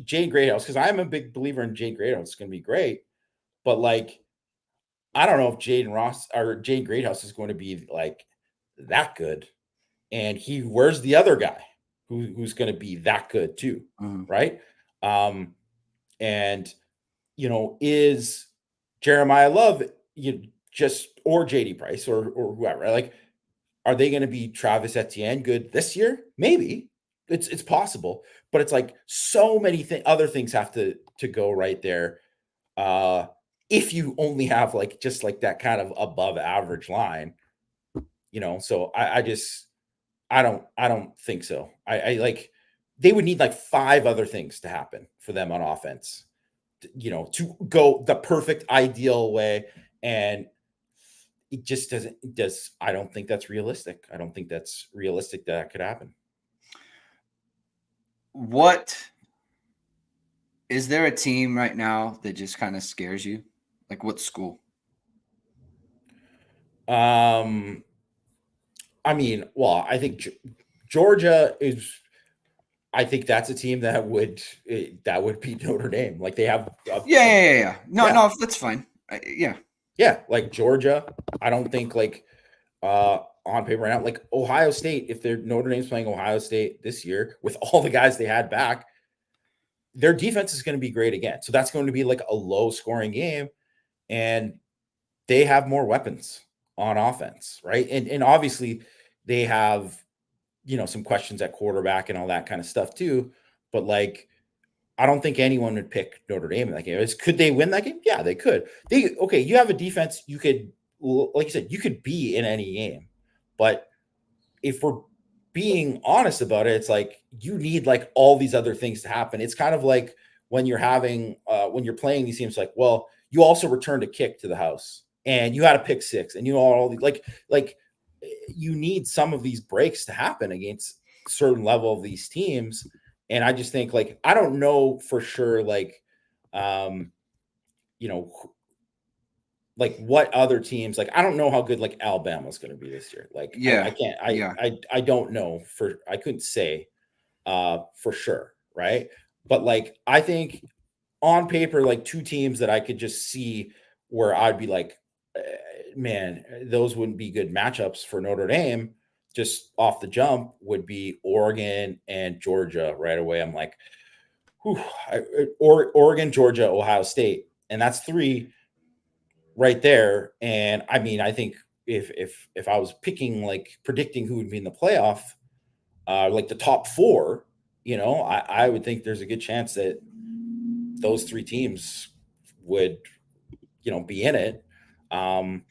Speaker 2: Jay Greathouse, because I'm a big believer in Jay Greathouse, it's going to be great. But like, I don't know if Jay Greathouse is going to be like that good. And where's the other guy who's going to be that good too, right? And is Jeremiah Love or JD Price or whoever, like, are they going to be Travis Etienne good this year? Maybe it's possible, but it's like so many other things have to go right there. If you only have like just like that kind of above average line, so I don't think so. I like they would need like 5 other things to happen for them on offense, to go the perfect ideal way. And it just I don't think that's realistic. I don't think that's realistic that could happen.
Speaker 1: Is there a team right now that just kind of scares you? Like what school?
Speaker 2: I mean, well, I think Georgia is. I think that's a team that would beat Notre Dame. Like they have.
Speaker 1: Yeah. No, that's fine.
Speaker 2: Yeah, like Georgia. I don't think like on paper right now, like Ohio State. If Notre Dame's playing Ohio State this year with all the guys they had back, their defense is going to be great again. So that's going to be like a low scoring game, and they have more weapons on offense, right? And obviously they have some questions at quarterback and all that kind of stuff too. But like, I don't think anyone would pick Notre Dame in that game. Could they win that game? Yeah, they could. You have a defense. You could, like you said, you could be in any game. But if we're being honest about it, it's like you need like all these other things to happen. It's kind of like when you're when you're playing these teams, like, well, you also returned a kick to the house and you had a pick 6 and all these like you need some of these breaks to happen against a certain level of these teams. And I just think like, I don't know for sure, like, like what other teams, like, I don't know how good like Alabama's going to be this year. Like, I don't know I couldn't say for sure. Right. But like, I think on paper, like 2 teams that I could just see where I'd be like, man, those wouldn't be good matchups for Notre Dame just off the jump would be Oregon and Georgia right away. I'm like, Oregon, Georgia, Ohio State. And that's 3 right there. And I mean, I think if I was picking, like predicting who would be in the playoff, like the top 4, I would think there's a good chance that those 3 teams would, be in it. And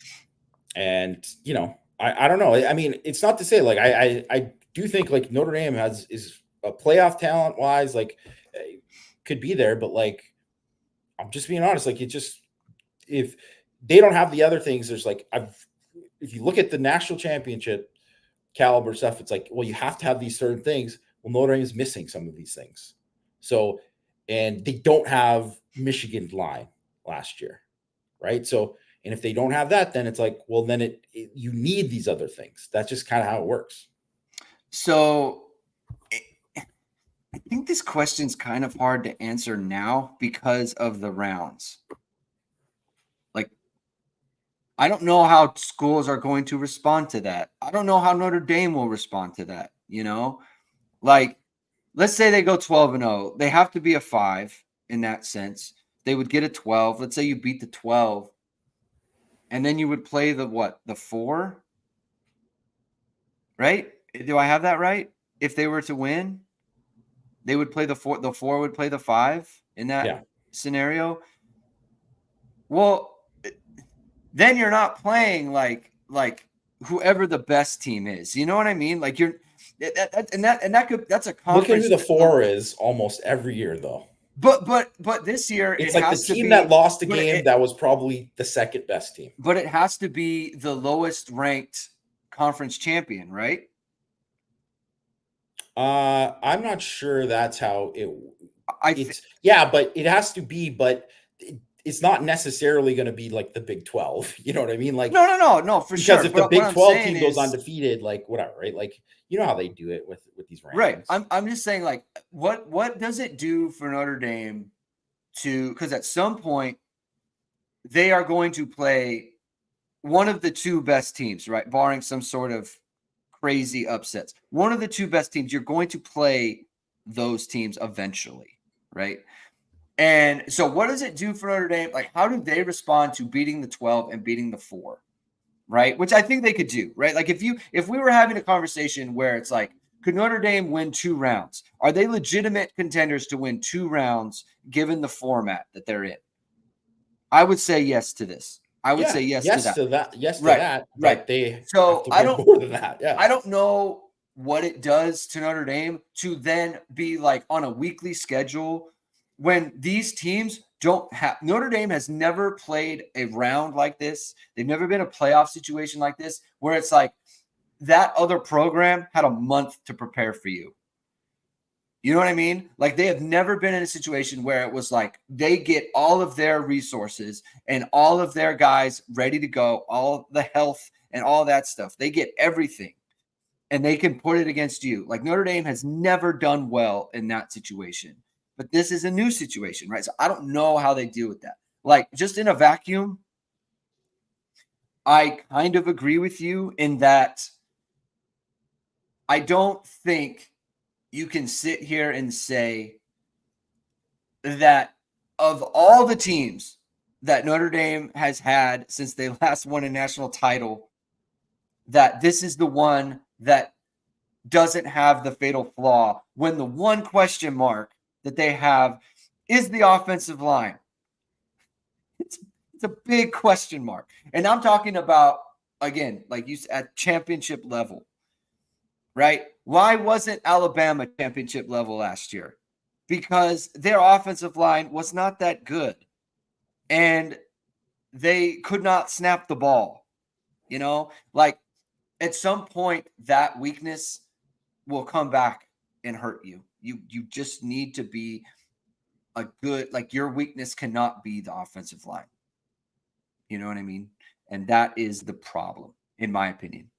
Speaker 2: I don't know. I mean, it's not to say like I do think like Notre Dame is a playoff talent wise, like could be there, but like I'm just being honest, like if they don't have the other things, there's like if you look at the national championship caliber stuff, it's like, well, you have to have these certain things. Well, Notre Dame is missing some of these things. So, and they don't have Michigan line last year, right? So, and if they don't have that, then it's like, well, then you need these other things. That's just kind of how it works.
Speaker 1: So I think this question's kind of hard to answer now because of the rounds. Like, I don't know how schools are going to respond to that. I don't know how Notre Dame will respond to that, Like, let's say they go 12-0. They have to be a 5 in that sense. They would get a 12. Let's say you beat the 12. And then you would play the 4? Right? Do I have that right? If they were to win, they would play the 4. The 4 would play the 5 in that scenario. Well, then you're not playing like whoever the best team is. You know what I mean? Like That's a
Speaker 2: Look at
Speaker 1: conference.
Speaker 2: who the 4 is almost every year, though.
Speaker 1: But this year
Speaker 2: It's
Speaker 1: it
Speaker 2: like the
Speaker 1: has to
Speaker 2: team
Speaker 1: be,
Speaker 2: that lost a
Speaker 1: but
Speaker 2: game that was probably the second best team.
Speaker 1: But it has to be the lowest ranked conference champion, right?
Speaker 2: I'm not sure that's how but it has to be, but it's not necessarily going to be like the Big 12. You know what I mean? Like
Speaker 1: no, for
Speaker 2: because
Speaker 1: sure.
Speaker 2: if the
Speaker 1: But what
Speaker 2: Big
Speaker 1: I'm
Speaker 2: 12
Speaker 1: saying
Speaker 2: team goes
Speaker 1: is,
Speaker 2: undefeated, like whatever, right? Like you know how they do it with these rankings.
Speaker 1: right. I'm just saying, like, what does it do for Notre Dame because at some point they are going to play one of the two best teams, right? Barring some sort of crazy upsets. One of the two best teams, you're going to play those teams eventually, right? And so what does it do for Notre Dame? Like, how do they respond to beating the 12 and beating the 4? Right? Which I think they could do, right? Like if we were having a conversation where it's like, could Notre Dame win 2 rounds? Are they legitimate contenders to win 2 rounds given the format that they're in? I would say yes to this. I would say yes to that.
Speaker 2: Yes to
Speaker 1: Right.
Speaker 2: that.
Speaker 1: Right.
Speaker 2: But they
Speaker 1: So
Speaker 2: have to win more than that. Yeah.
Speaker 1: I don't know what it does to Notre Dame to then be like on a weekly schedule when these teams don't have. Notre Dame has never played a round like this. They've never been a playoff situation like this where it's like that other program had a month to prepare for you. You know what I mean? Like they have never been in a situation where it was like they get all of their resources and all of their guys ready to go, all the health and all that stuff. They get everything and they can put it against you. Like Notre Dame has never done well in that situation. But this is a new situation, right? So I don't know how they deal with that. Like just in a vacuum, I kind of agree with you in that I don't think you can sit here and say that of all the teams that Notre Dame has had since they last won a national title, that this is the one that doesn't have the fatal flaw when the one question mark that they have is the offensive line. It's a big question mark. And I'm talking about, again, like you said, at championship level, right? Why wasn't Alabama championship level last year? Because their offensive line was not that good. And they could not snap the ball. You know, like at some point that weakness will come back and hurt you. You just need to be a good, like your weakness cannot be the offensive line. You know what I mean? And that is the problem, in my opinion.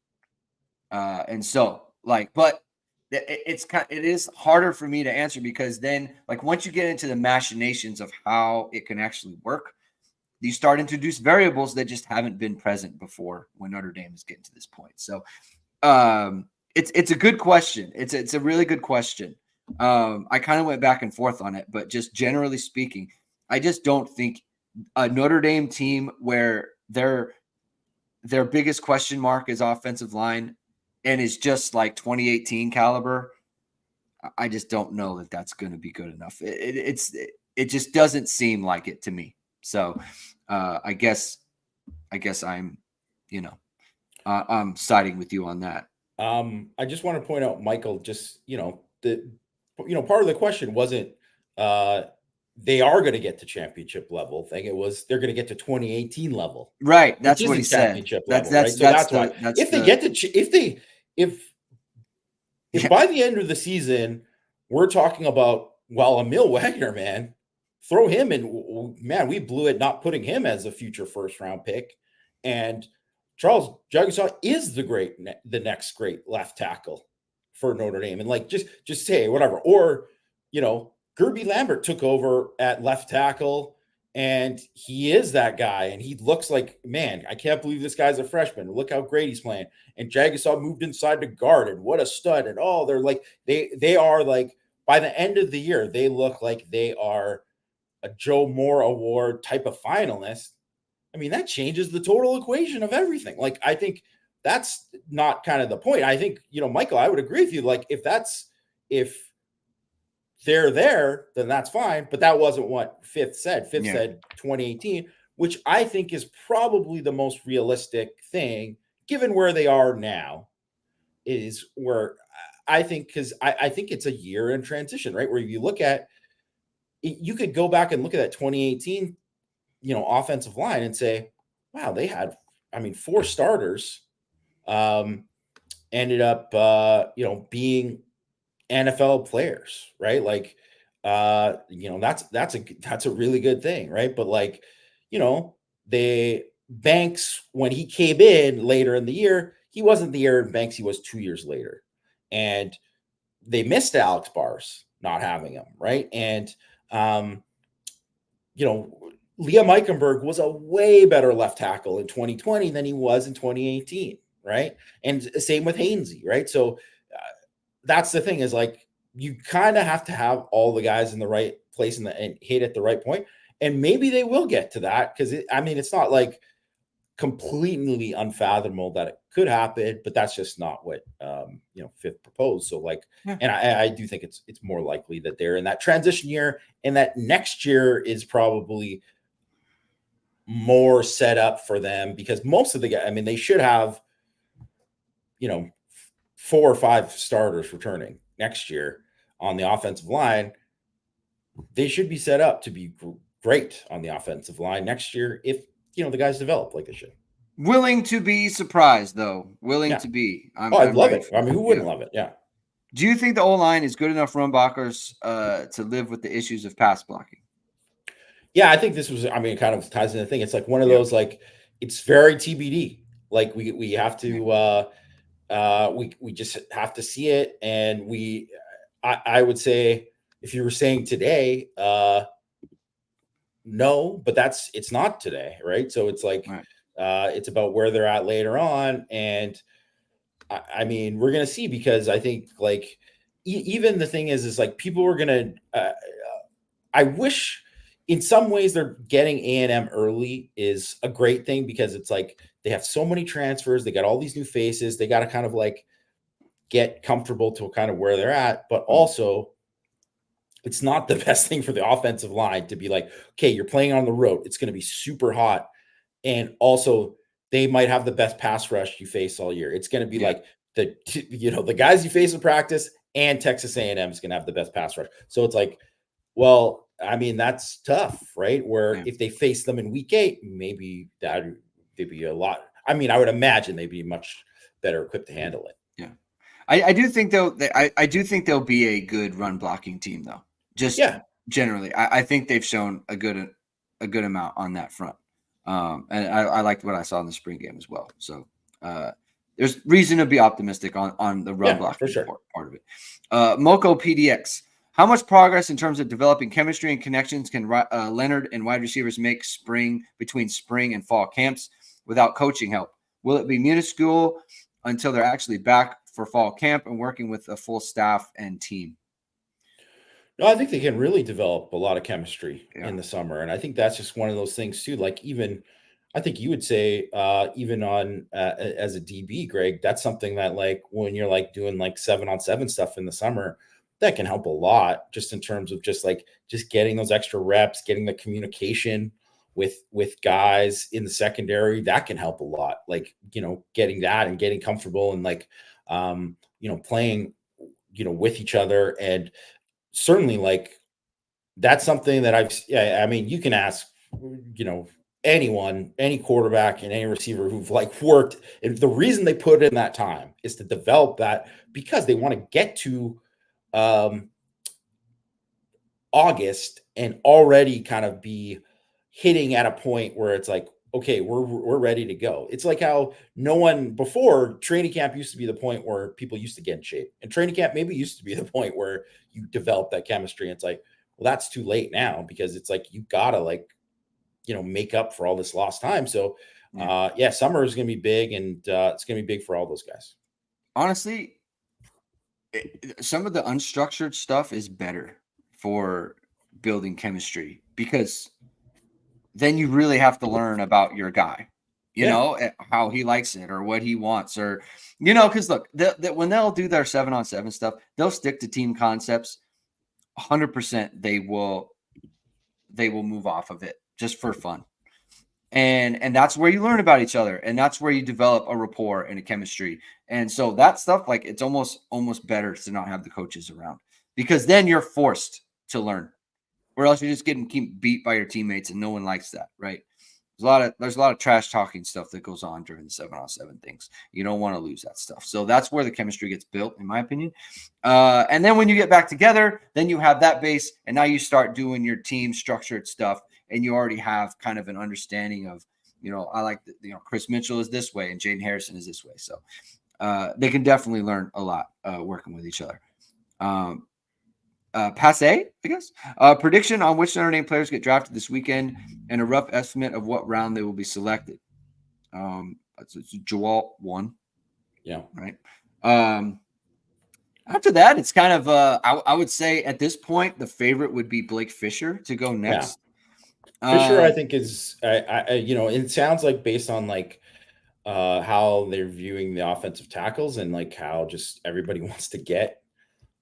Speaker 1: And so, like, but it is harder for me to answer because then, like, once you get into the machinations of how it can actually work, you start to introduce variables that just haven't been present before when Notre Dame is getting to this point. So, it's a good question. It's a really good question. I kind of went back and forth on it, but just generally speaking, I just don't think a Notre Dame team where their biggest question mark is offensive line and is just like 2018 caliber. I just don't know that that's going to be good enough. It just doesn't seem like it to me. So I guess I'm, I'm siding with you on that.
Speaker 2: I just want to point out, Michael, just, part of the question wasn't they are going to get to championship level thing. It was they're going to get to 2018 level.
Speaker 1: Right. That's what he said.
Speaker 2: Championship level, right? So that's why. If they get to if by the end of the season we're talking about, well, Emil Wagner, man, throw him in. Man, we blew it not putting him as a future first round pick, and Charles Jagusah is the next great left tackle for Notre Dame, and like just say whatever, or Gerby Lambert took over at left tackle, and he is that guy, and he looks like, man, I can't believe this guy's a freshman. Look how great he's playing. And Jagusah moved inside to guard, and what a stud! And they're like they are like by the end of the year, they look like they are a Joe Moore Award type of finalist. I mean, that changes the total equation of everything. Like, I think that's not kind of the point. I think, Michael, I would agree with you. Like, if they're there, then that's fine. But that wasn't what Fifth said. Fifth said 2018, which I think is probably the most realistic thing, given where they are now, is where I think because I think it's a year in transition, right? Where you look at, you could go back and look at that 2018, offensive line and say, wow, they had, 4 starters, ended up, being NFL players, right? Like, that's a really good thing, right? But like, they Banks, when he came in later in the year, he wasn't the Aaron Banks he was 2 years later, and they missed Alex Bars not having him, right? And um, Liam Eichenberg was a way better left tackle in 2020 than he was in 2018, right? And same with Hainsey, right? So that's the thing, is like, you kind of have to have all the guys in the right place and hit at the right point. And maybe they will get to that, because it's not like completely unfathomable that it could happen, but that's just not what Fifth proposed. So like,
Speaker 1: Yeah.
Speaker 2: and I do think it's more likely that they're in that transition year, and that next year is probably more set up for them, because most of the guys, they should have 4 or 5 starters returning next year on the offensive line. They should be set up to be great on the offensive line next year if the guys develop like they should.
Speaker 1: Willing to be surprised, though. Willing
Speaker 2: Yeah.
Speaker 1: to be.
Speaker 2: I'd love it. Who wouldn't love it? Yeah.
Speaker 1: Do you think the O-line is good enough run blockers to live with the issues of pass blocking?
Speaker 2: Yeah, I think this was, kind of ties into the thing. It's like one of those, like, it's very TBD. Like, we have to, we just have to see it. And I would say, if you were saying today, no, but it's not today, right? So it's like,
Speaker 1: right.
Speaker 2: It's about where they're at later on. And we're going to see, because I think, like, even the thing is like, people are going to, I wish in some ways they're getting A&M early is a great thing, because it's like, they have so many transfers. They got all these new faces. They got to kind of like get comfortable to kind of where they're at, but also it's not the best thing for the offensive line to be like, okay, you're playing on the road. It's going to be super hot. And also, they might have the best pass rush you face all year. It's going to be like the guys you face in practice, and Texas A&M is going to have the best pass rush. So it's like, well, that's tough, right? Where if they face them in week 8, maybe they'd be a lot. I would imagine they'd be much better equipped to handle it.
Speaker 1: Yeah. I do think, though, I do think they'll be a good run blocking team, though. Just generally, I think they've shown a good amount on that front. And I liked what I saw in the spring game as well. So there's reason to be optimistic on the run blocking part of it. Moco PDX. How much progress in terms of developing chemistry and connections can Leonard and wide receivers make between spring and fall camps without coaching help? Will it be minuscule until they're actually back for fall camp and working with a full staff and team?
Speaker 2: No, I think they can really develop a lot of chemistry in the summer. And I think that's just one of those things too. Like, even, I think you would say, even on as a DB, Greg, that's something that, like, when you're like doing like 7-on-7 stuff in the summer, that can help a lot, just in terms of just getting those extra reps, getting the communication with guys in the secondary. That can help a lot. Like, getting that and getting comfortable and like, playing, with each other. And certainly, like, that's something that you can ask, anyone, any quarterback and any receiver who've like worked. And the reason they put in that time is to develop that, because they want to get to August and already kind of be hitting at a point where it's like, okay, we're ready to go. It's like how before training camp used to be the point where people used to get in shape, and training camp maybe used to be the point where you develop that chemistry. And it's like, well, that's too late now, because it's like, you gotta like, make up for all this lost time. So summer is going to be big, and it's going to be big for all those guys.
Speaker 1: Honestly, some of the unstructured stuff is better for building chemistry, because then you really have to learn about your guy, how he likes it or what he wants, or, because look, when they'll do their 7-on-7 stuff, they'll stick to team concepts. 100% they will move off of it just for fun. And that's where you learn about each other, and that's where you develop a rapport and a chemistry. And so that stuff, like, it's almost better to not have the coaches around, because then you're forced to learn, or else you're just getting keep beat by your teammates, and no one likes that, right? There's a lot of trash talking stuff that goes on during the 7-on-7 things. You don't want to lose that stuff. So that's where the chemistry gets built, in my opinion. And then when you get back together, then you have that base, and now you start doing your team structured stuff, and you already have kind of an understanding of, I like Chris Mitchell is this way and Jaden Harrison is this way. So they can definitely learn a lot working with each other. Passe, I guess. Prediction on which Notre Dame players get drafted this weekend, and a rough estimate of what round they will be selected. It's Joel 1.
Speaker 2: Yeah.
Speaker 1: Right. After that, it's kind of I would say at this point the favorite would be Blake Fisher to go next.
Speaker 2: Yeah. Fisher, I think, is it sounds like, based on like how they're viewing the offensive tackles, and like how just everybody wants to get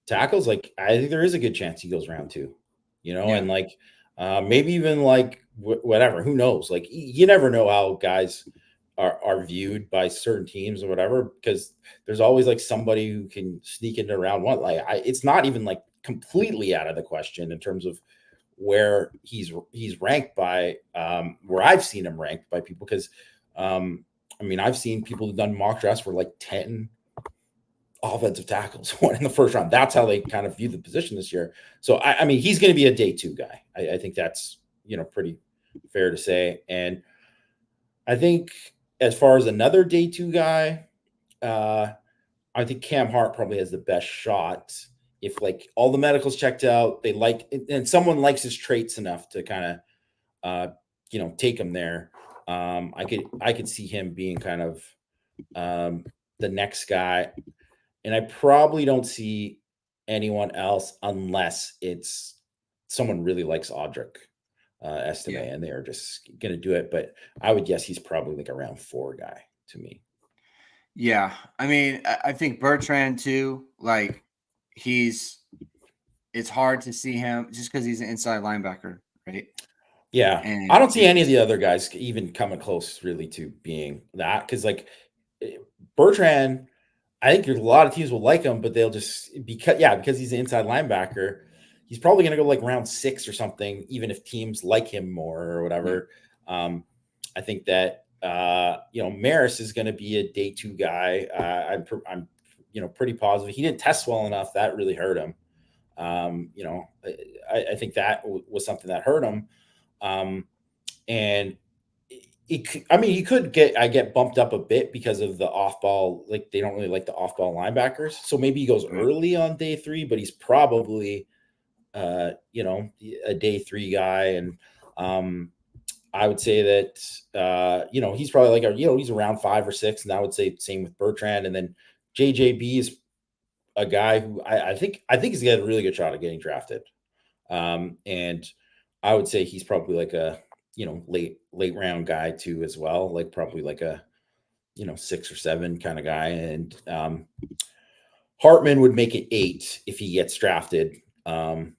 Speaker 2: tackles, like I think there is a good chance he goes round 2, and like maybe even like whatever, who knows, like you never know how guys are viewed by certain teams or whatever, because there's always like somebody who can sneak into round 1. Like it's not even like completely out of the question in terms of where he's ranked by where I've seen him ranked by people, because I've seen people who've done mock drafts for like 10 offensive tackles one in the first round. That's how they kind of view the position this year. So he's going to be a day 2 guy. I think that's pretty fair to say. And I think as far as another day 2 guy, I think Cam Hart probably has the best shot if like all the medicals checked out, they like, and someone likes his traits enough to kind of take him there. I could see him being kind of the next guy. And I probably don't see anyone else unless it's someone really likes Audric Estime, and they're just going to do it. But I would guess he's probably like a round 4 guy to me.
Speaker 1: Yeah. I think Bertrand too, like it's hard to see him just because he's an inside linebacker, right?
Speaker 2: Yeah.
Speaker 1: And
Speaker 2: I don't see any of the other guys even coming close really to being that, because like Bertrand, I think a lot of teams will like him, but they'll just because he's an inside linebacker, he's probably going to go like round 6 or something, even if teams like him more or whatever. I think that Maris is going to be a day 2 guy. I'm pretty positive. He didn't test well enough. That really hurt him. I think that was something that hurt him. And he could get bumped up a bit because of the off ball. Like they don't really like the off ball linebackers. So maybe he goes early on day 3, but he's probably, a day 3 guy. And, I would say that, he's probably like, he's around 5 or 6. And I would say same with Bertrand. And then JJB is a guy who I think he's got a really good shot at getting drafted. And I would say he's probably like a, late round guy too, as well. Like probably like a, 6 or 7 kind of guy. And Hartman would make it 8 if he gets drafted. And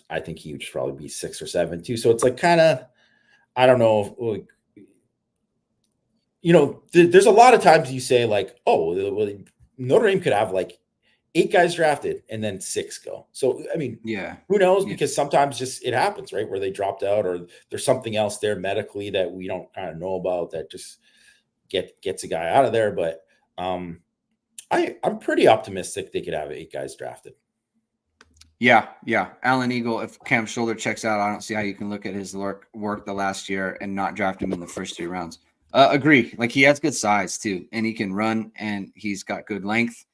Speaker 2: I think he would probably be 6 or 7 too. So it's like kind of, I don't know. There's a lot of times you say like, oh, Notre Dame could have like 8 guys drafted and then 6 go. So, who knows? Because sometimes just it happens, right? Where they dropped out, or there's something else there medically that we don't kind of know about that just gets a guy out of there. But I'm pretty optimistic they could have 8 guys drafted.
Speaker 1: Yeah. Alan Eagle, if Cam's shoulder checks out, I don't see how you can look at his work the last year and not draft him in the first 3 rounds. Agree. Like he has good size too, and he can run, and he's got good length.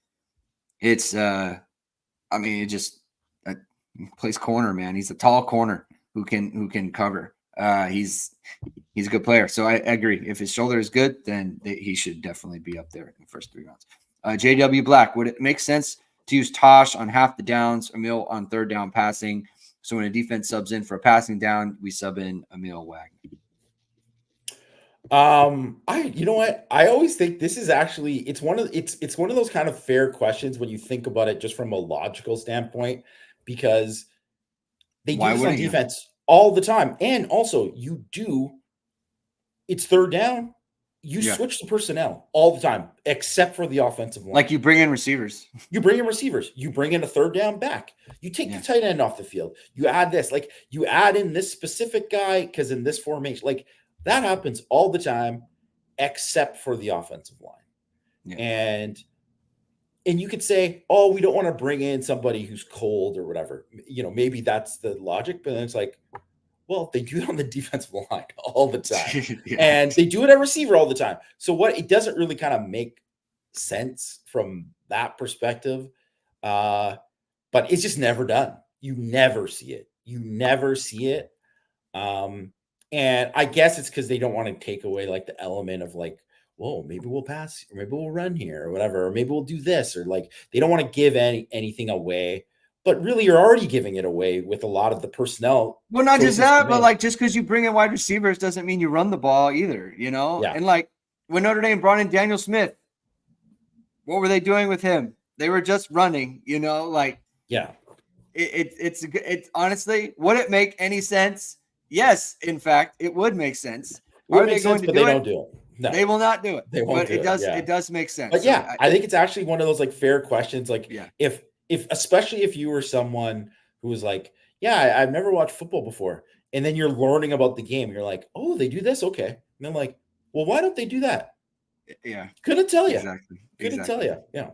Speaker 1: It's it just he plays corner, man. He's a tall corner who can cover. He's a good player. So I agree. If his shoulder is good, then he should definitely be up there in the first 3 rounds. JW Black, would it make sense to use Tosh on half the downs, Emil on 3rd down passing? So when a defense subs in for a passing down, we sub in Emil Wagner.
Speaker 2: You know what? I always think this is actually, it's one of those kind of fair questions when you think about it just from a logical standpoint, because they do this on defense all the time. And also you do it's third down, you switch the personnel all the time, except for the offensive line.
Speaker 1: Like you bring in receivers.
Speaker 2: You bring in receivers. You bring in a third down back. You take the tight end off the field. You add this. Like you add in this specific guy because in this formation, like that happens all the time, except for the offensive line. Yeah. And you could say, oh, we don't want to bring in somebody who's cold or whatever. Maybe that's the logic, but then it's like, well, they do it on the defensive line all the time. And they do it at receiver all the time. So it doesn't really kind of make sense from that perspective. But it's just never done. You never see it. And I guess it's because they don't want to take away like the element of like, whoa, maybe we'll pass, or maybe we'll run here or whatever, or maybe we'll do this, or like they don't want to give anything away. But really, you're already giving it away with a lot of the personnel.
Speaker 1: Well, not just that, but like just because you bring in wide receivers doesn't mean you run the ball either, Yeah. And like when Notre Dame brought in Daniel Smith, what were they doing with him? They were just running, like It's honestly, would it make any sense? Yes, in fact, it would make sense.
Speaker 2: Are they going to do it? They don't do it. No,
Speaker 1: they will not do it.
Speaker 2: They won't.
Speaker 1: But it does. It does make sense.
Speaker 2: But I think it's actually one of those like fair questions. Like, if especially if you were someone who was like, I've never watched football before, and then you're learning about the game, you're like, oh, they do this, okay, and then like, well, why don't they do that?
Speaker 1: Yeah,
Speaker 2: couldn't tell you.
Speaker 1: Exactly.
Speaker 2: Couldn't tell you. Yeah.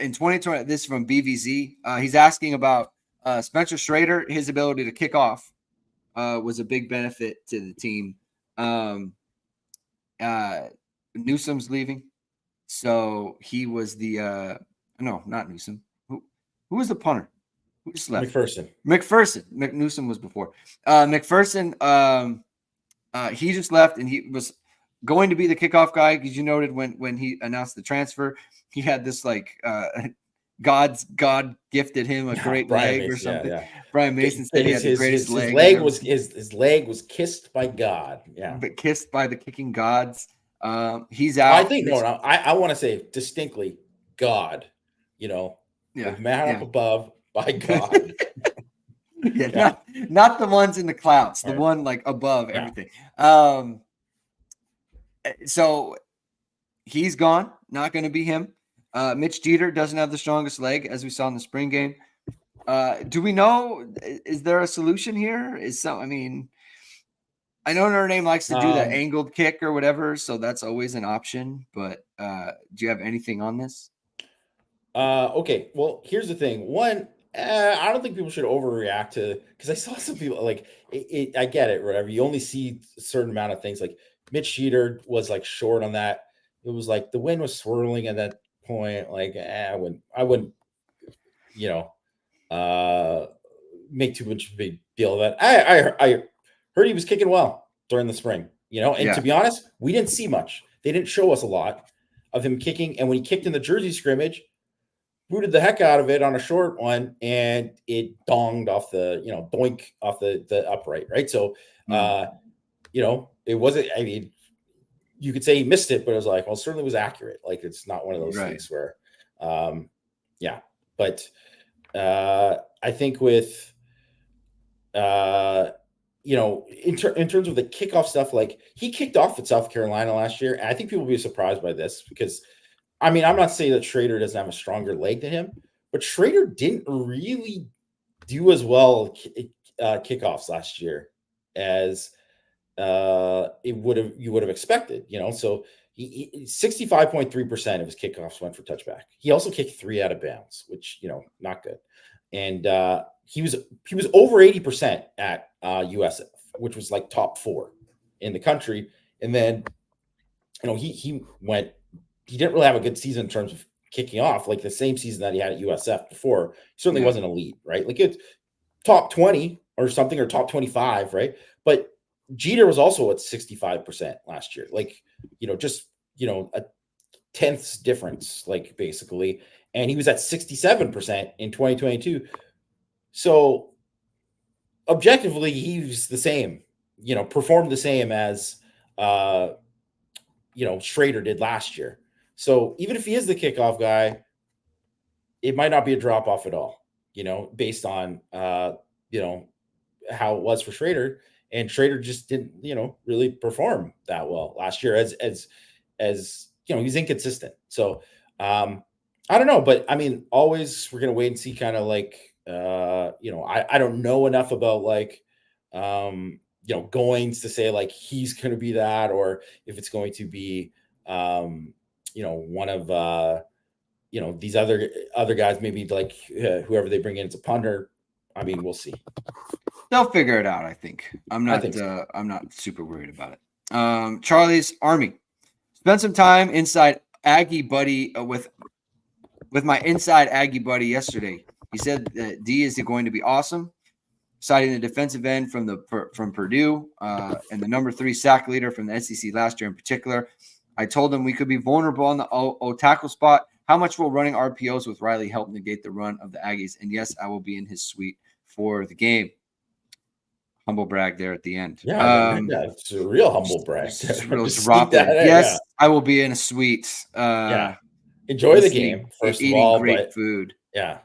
Speaker 1: In 2020, this is from BVZ. He's asking about Spencer Schrader. His ability to kick off was a big benefit to the team. Newsom's leaving, so he was the no, not Newsom. Who was the punter? Who just left? McPherson. Newsom was before. McPherson. He just left, and he was going to be the kickoff guy because you noted when he announced the transfer, he had this like God gifted him a great leg or something. Brian Mason said he had the greatest leg.
Speaker 2: His leg was kissed by God. Yeah,
Speaker 1: but kissed by the kicking gods. He's out.
Speaker 2: I think I want to say distinctly God. The man up above by God.
Speaker 1: Not the ones in the clouds. The one like above everything. So he's gone. Not going to be him. Mitch Jeter doesn't have the strongest leg, as we saw in the spring game. Do we know? Is there a solution here? I know Notre Dame likes to do the angled kick or whatever, so that's always an option. But do you have anything on this?
Speaker 2: Okay. Well, here's the thing. One, I don't think people should overreact to, because I saw some people like it. I get it. Whatever. You only see a certain amount of things. Like Mitch Jeter was like short on that. It was like the wind was swirling at that point. Like I wouldn't, make too much of a big deal of that. I heard he was kicking well during the spring. And to be honest, we didn't see much. They didn't show us a lot of him kicking. And when he kicked in the Jersey scrimmage, booted the heck out of it on a short one, and it donged off the, doink off the upright, right? So, it wasn't, you could say he missed it, but it was like, well, it certainly was accurate. Like, it's not one of those things where, but I think with, in terms of the kickoff stuff, like he kicked off at South Carolina last year. And I think people will be surprised by this because, I'm not saying that Schrader doesn't have a stronger leg than him, but Schrader didn't really do as well kickoffs last year as you would have expected. So he 65.3% of his kickoffs went for touchback. He also kicked 3 out of bounds, which not good. And he was over 80% at USF, which was like top 4 in the country. And then he didn't really have a good season in terms of kicking off, like the same season that he had at USF before. He certainly wasn't elite, right? Like it's top 20 or something, or top 25, right? But Jeter was also at 65% last year. Like, just, a tenth's difference, like basically. And he was at 67% in 2022. So objectively, he's the same, performed the same as, Schrader did last year. So even if he is the kickoff guy, it might not be a drop off at all, based on, how it was for Schrader. and Schrader just didn't, really perform that well last year as he's inconsistent. So I don't know, but I mean, always we're gonna wait and see, kind of like I don't know enough about like goings to say like he's gonna be that, or if it's going to be one of these other guys, maybe like whoever they bring in as a punter. I mean, we'll see.
Speaker 1: They'll figure it out. I think. I'm not.
Speaker 2: So.
Speaker 1: I'm not super worried about it. Charlie's Army. Spent some time inside Aggie buddy with my inside Aggie buddy yesterday. He said that D is going to be awesome, citing the defensive end from Purdue and the number 3 sack leader from the SEC last year in particular. I told him we could be vulnerable on the O tackle spot. How much will running RPOs with Riley help negate the run of the Aggies? And yes, I will be in his suite for the game. Humble brag there at the end.
Speaker 2: Yeah, it's a real humble brag.
Speaker 1: Just drop it. Yes, I will be in a suite.
Speaker 2: Enjoy the game, first of all.
Speaker 1: Great food.
Speaker 2: Yeah.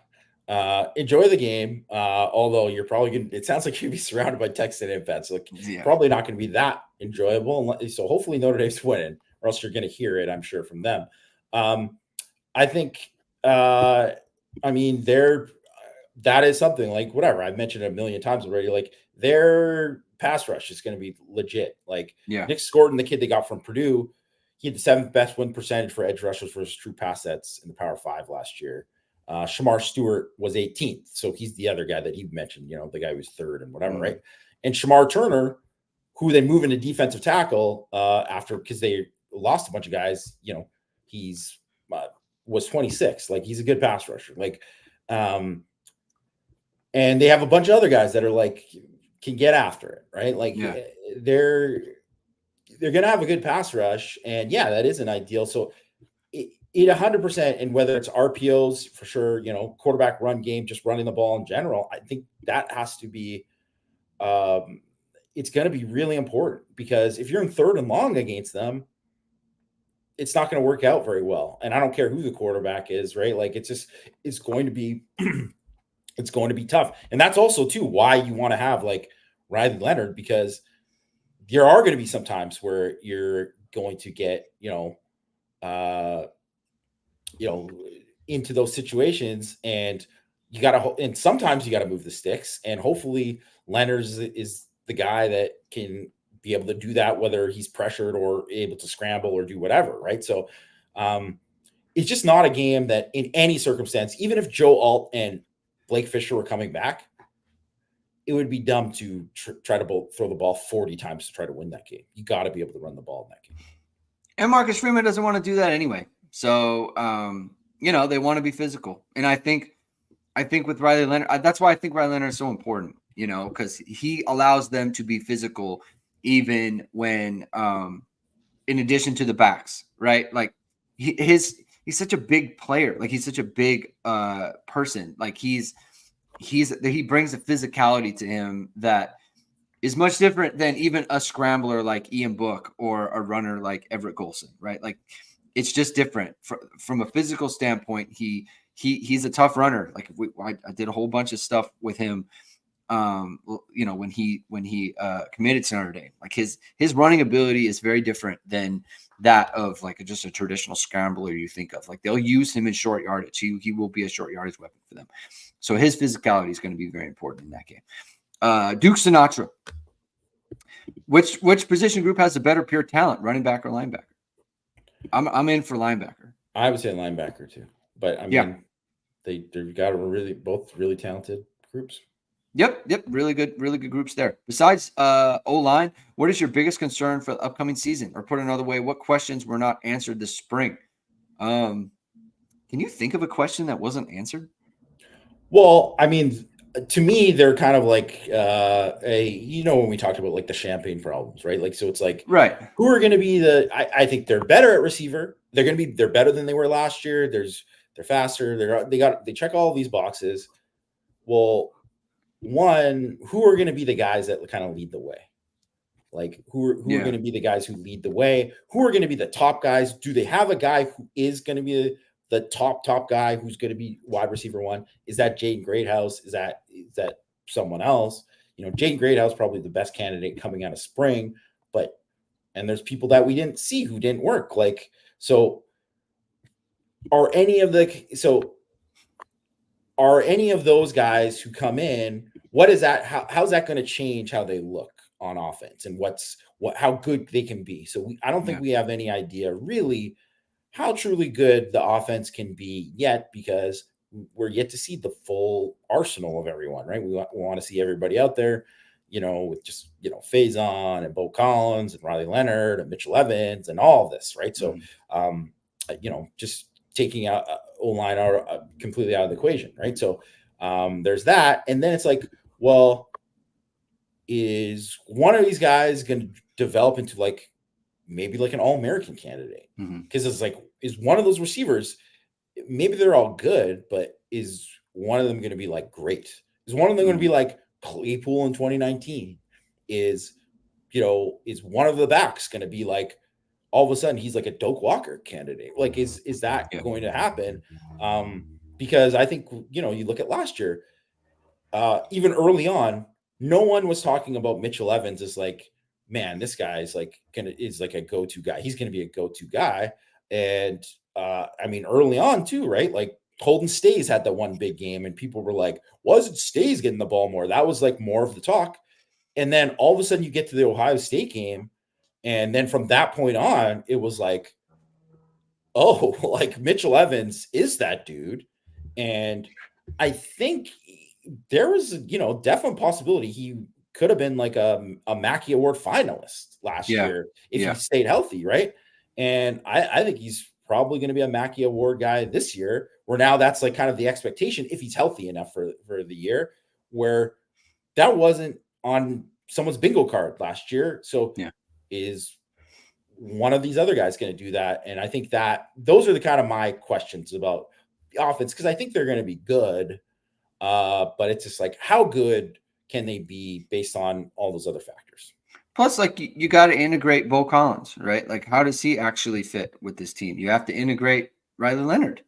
Speaker 2: Enjoy the game. Although you're probably going to, it sounds like you'll be surrounded by Texan fans. So probably not going to be that enjoyable. So hopefully Notre Dame's winning, or else you're going to hear it, I'm sure, from them. I think, that is something like whatever I've mentioned a million times already. Like their pass rush is going to be legit. Like Nick Scorton, the kid they got from Purdue, he had the 7th best win percentage for edge rushers versus true pass sets in the Power 5 last year. Shamar Stewart was 18th. So he's the other guy that he mentioned, the guy who's 3rd and whatever, right? And Shamar Turner, who they move into defensive tackle because they lost a bunch of guys, he's was 26. Like he's a good pass rusher. Like, and they have a bunch of other guys that are like, can get after it, right? Like they're going to have a good pass rush. And that isn't ideal. So it 100%, and whether it's RPOs for sure, quarterback run game, just running the ball in general, I think that has to be, it's going to be really important, because if you're in 3rd and long against them, it's not going to work out very well. And I don't care who the quarterback is, right? Like it's going to be, it's going to be tough. And that's also too why you want to have like Riley Leonard, because there are going to be some times where you're going to get, into those situations, and and sometimes you got to move the sticks, and hopefully Leonard is the guy that can be able to do that, whether he's pressured or able to scramble or do whatever. Right. So it's just not a game that in any circumstance, even if Joe Alt and Blake Fisher were coming back, it would be dumb to try to throw the ball 40 times to try to win that game. You got to be able to run the ball in that game.
Speaker 1: And Marcus Freeman doesn't want to do that anyway. So, they want to be physical. And I think with Riley Leonard, that's why I think Riley Leonard is so important, because he allows them to be physical even when, in addition to the backs, right? Like he's such a big player. Like he's such a big person. Like he brings a physicality to him that is much different than even a scrambler like Ian Book or a runner like Everett Golson, right? Like it's just different from a physical standpoint. He's a tough runner. Like I did a whole bunch of stuff with him. When he committed to Notre Dame, like his running ability is very different than that of like just a traditional scrambler you think of. Like they'll use him in short yardage. He will be a short yardage weapon for them. So his physicality is going to be very important in that game. Duke Sinatra. Which position group has a better pure talent, running back or linebacker? I'm in for linebacker.
Speaker 2: I would say linebacker too, but I mean, they've got both really talented groups.
Speaker 1: Yep. Really good groups there. Besides O-line, what is your biggest concern for the upcoming season? Or put another way, what questions were not answered this spring? Can you think of a question that wasn't answered?
Speaker 2: Well, I mean, to me, they're kind of like when we talked about like the champagne problems, right? Like, so it's like,
Speaker 1: right,
Speaker 2: who are going to be I think they're better at receiver. They're better than they were last year. They're faster. They check all these boxes. Well, one, who are going to be the guys that kind of lead the way? Like who are going to be the guys who lead the way? Who are going to be the top guys? Do they have a guy who is going to be the top guy who's going to be wide receiver 1? Is that Jaden Greathouse? Is that someone else? Jaden Greathouse probably the best candidate coming out of spring, and there's people that we didn't see who didn't work. Like, so are any of those guys who come in, what is that? How's that going to change how they look on offense and how good they can be? So I don't think we have any idea really how truly good the offense can be yet, because we're yet to see the full arsenal of everyone, right? We want to see everybody out there, with just, Faison and Bo Collins and Riley Leonard and Mitchell Evans and all of this, right? So, just taking out O-line out completely out of the equation, right? So there's that. And then it's like, well, is one of these guys going to develop into maybe an All-American candidate? Because it's like, is one of those receivers, maybe they're all good, but is one of them going to be great? Is one of them going to be like Claypool in 2019? Is one of the backs going to be all of a sudden he's a Doak Walker candidate? Is that going to happen? Because I think, you look at last year, even early on, no one was talking about Mitchell Evans as man, this guy's is a go-to guy. He's going to be a go-to guy. And I mean, early on too, right? Holden Stays had that one big game and people were like, wasn't Stays getting the ball more? That was more of the talk. And then all of a sudden you get to the Ohio State game. And then from that point on, it was Mitchell Evans is that dude. And I think there was, definite possibility he could have been a Mackey Award finalist last year if he stayed healthy, right? And I think he's probably going to be a Mackey Award guy this year, where now that's kind of the expectation if he's healthy enough for the year, where that wasn't on someone's bingo card last year. So is one of these other guys going to do that? And I think that those are the kind of my questions about the offense, because I think they're going to be good. But it's just how good can they be based on all those other factors?
Speaker 1: Plus, you got to integrate Bo Collins, right? How does he actually fit with this team? You have to integrate Riley Leonard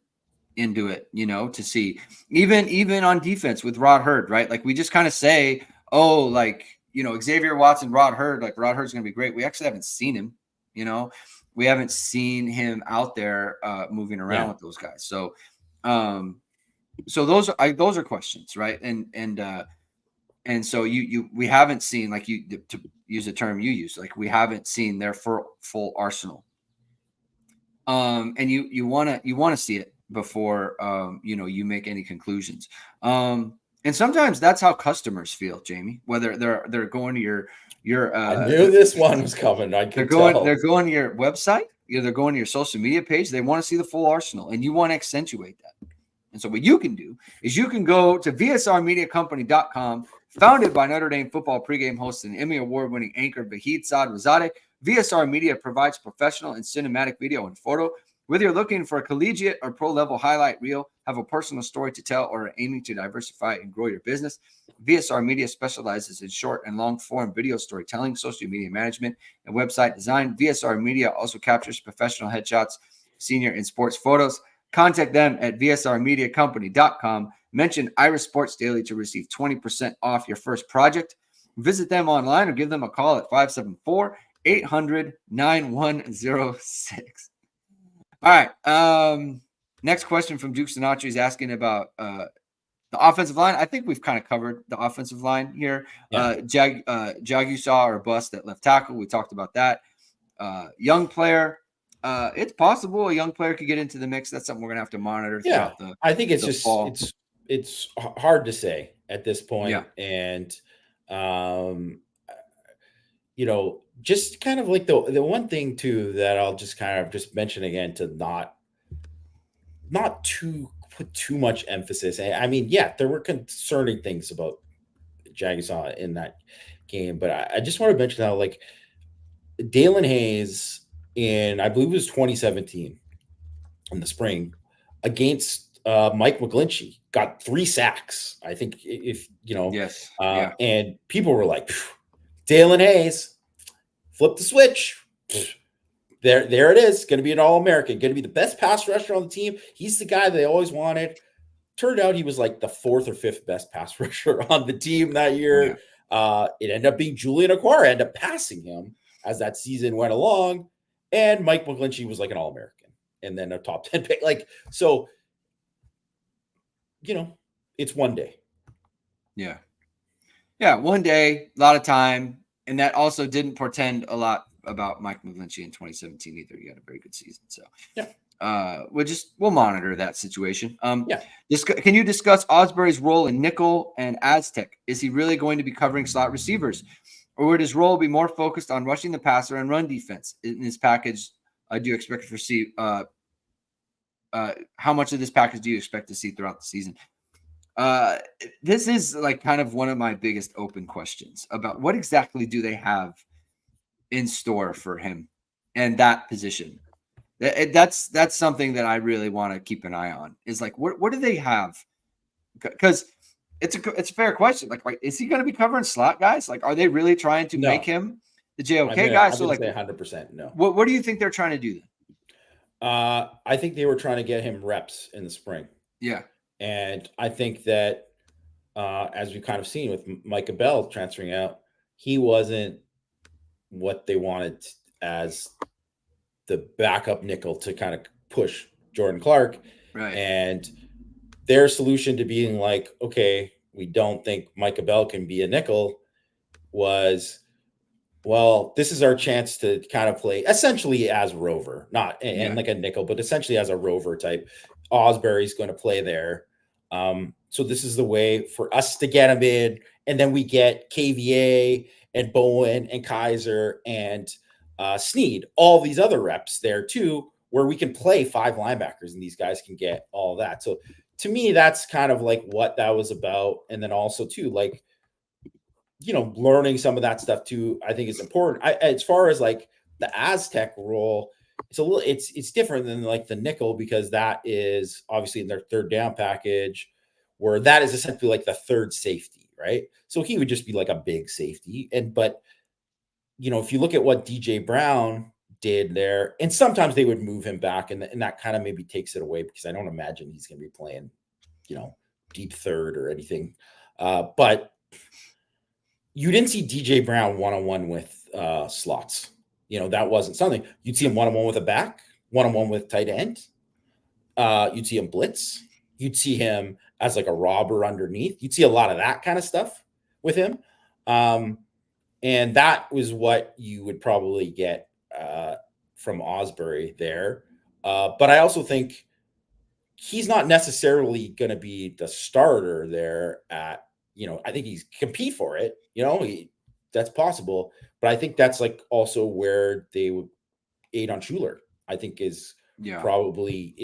Speaker 1: into it, to see even on defense with Rod Hurd, right? We just kind of say, oh, Xavier Watson, Rod Hurd, Rod Hurd's going to be great. We actually haven't seen him, we haven't seen him out there moving around with those guys. So, so those are questions, right? And so we haven't seen, to use a term you use, we haven't seen their full arsenal. And you want to see it before you make any conclusions. And sometimes that's how customers feel, Jamie. Whether they're going to your
Speaker 2: I knew this one was coming.
Speaker 1: They're going to your website. They're going to your social media page. They want to see the full arsenal, and you want to accentuate that. And so what you can do is you can go to vsrmediacompany.com, founded by Notre Dame football pregame host and Emmy award-winning anchor Vahid Sadrazadeh. VSR Media provides professional and cinematic video and photo. Whether you're looking for a collegiate or pro-level highlight reel, have a personal story to tell, or are aiming to diversify and grow your business, VSR Media specializes in short and long-form video storytelling, social media management, and website design. VSR Media also captures professional headshots, senior and sports photos. Contact them at vsrmediacompany.com. Mention Irish Sports Daily to receive 20% off your first project. Visit them online or give them a call at 574-800-9106. All right. Next question from Duke Sinatra is asking about the offensive line. I think we've kind of covered the offensive line here. Jagusa or bust at left tackle. We talked about that. Young player. It's possible a young player could get into the mix. That's something we're gonna have to monitor.
Speaker 2: I think it's just fall. It's hard to say at this point. And just kind of the one thing too that I'll just kind of just mention again, to not to put too much emphasis. I mean, there were concerning things about Jagusa in that game, but I just want to mention how Dalen Hayes in, I believe it was 2017 in the spring, against Mike McGlinchey, got 3 sacks. I think and people were like, Dalen Hayes, flip the switch. There it is. Going to be an All-American. Going to be the best pass rusher on the team. He's the guy they always wanted. Turned out he was the 4th or 5th best pass rusher on the team that year. It ended up being Julian Okwara ended up passing him as that season went along, and Mike McGlinchey was like an All-American and then a top 10 pick. Like, so, it's one day.
Speaker 1: Yeah. Yeah, one day, a lot of time. And that also didn't portend a lot about Mike McGlinchey in 2017 either. He had a very good season. So we'll monitor that situation. Can you discuss Osbury's role in nickel and Aztec? Is he really going to be covering slot receivers, or would his role be more focused on rushing the passer and run defense in his package? Do you expect to see how much of this package do you expect to see throughout the season? This is like kind of one of my biggest open questions about what exactly do they have in store for him and that position. That's something that I really want to keep an eye on, is like, what do they have? Because it's a fair question. Like, is he going to be covering slot guys? Like, are they really trying to make him the JOK guy? So like
Speaker 2: 100% no.
Speaker 1: What do you think they're trying to do then?
Speaker 2: I think they were trying to get him reps in the spring.
Speaker 1: Yeah.
Speaker 2: And I think that as we've kind of seen with Micah Bell transferring out, he wasn't what they wanted as the backup nickel to kind of push Jordan Clark.
Speaker 1: Right.
Speaker 2: And their solution to being like, okay, we don't think Micah Bell can be a nickel was, well, this is our chance to kind of play essentially as Rover, not and like a nickel, but essentially as a Rover type. Osbury's going to play there. So this is the way for us to get him in. And then we get KVA and Bowen and Kaiser and Snead, all these other reps there too, where we can play 5 linebackers and these guys can get all that. So to me, that's kind of like what that was about. And then also too, like, learning some of that stuff too, I think is important. As far as like the Aztec role, it's different than like the nickel, because that is obviously in their third down package, where that is essentially like the third safety, right? So he would just be like a big safety. But if you look at what DJ Brown did there, and sometimes they would move him back, and that kind of maybe takes it away, because I don't imagine he's going to be playing, deep third or anything. But you didn't see DJ Brown one-on-one with slots. That wasn't something. You'd see him one-on-one with a back, one-on-one with tight end. You'd see him blitz. You'd see him as like a robber underneath. You'd see a lot of that kind of stuff with him. And that was what you would probably get from Osbury there. But I also think he's not necessarily going to be the starter there at, I think he's compete for it. That's possible. But I think that's like also where they would Adon Schuler, I think is probably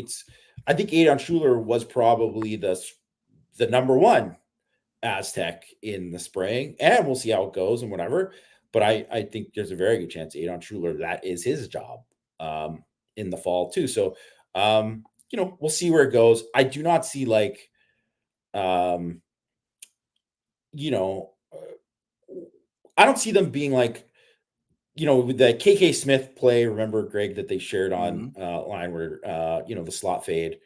Speaker 2: I think Adon Schuler was probably the number one Aztec in the spring, and we'll see how it goes and whatever. But I think there's a very good chance Adon Schuler, that is his job in the fall too. So, we'll see where it goes. I do not see like, I don't see them being like, with the KK Smith play, remember, Greg, that they shared on line where, the slot fade.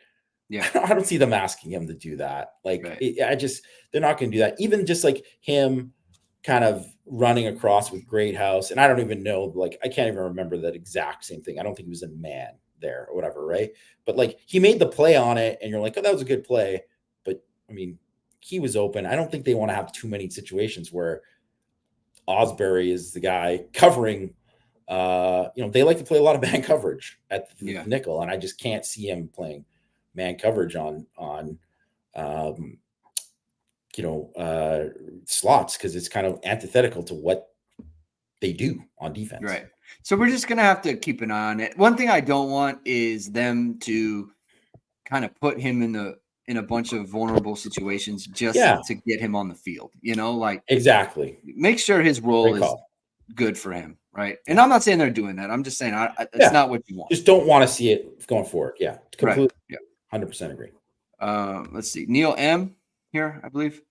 Speaker 1: Yeah.
Speaker 2: I don't see them asking him to do that. Like, they're not going to do that. Even just like him kind of running across with Greathouse. And I don't even know, like, I can't even remember that exact same thing. I don't think he was a man there or whatever. Right. But like, he made the play on it and you're like, oh, that was a good play. But I mean, he was open. I don't think they want to have too many situations where Osbury is the guy covering. They like to play a lot of man coverage at the nickel, and I just can't see him playing man coverage on slots, because it's kind of antithetical to what they do on defense.
Speaker 1: Right. So we're just gonna have to keep an eye on it. One thing I don't want is them to kind of put him in a bunch of vulnerable situations just to get him on the field. Like,
Speaker 2: exactly.
Speaker 1: Make sure his role is good for him, right? And I'm not saying they're doing that. I'm just saying it's not what you want.
Speaker 2: Just don't want to see it going forward. Yeah, completely.
Speaker 1: Right.
Speaker 2: Yeah, 100% agree.
Speaker 1: Let's see. Neil M. here, I believe.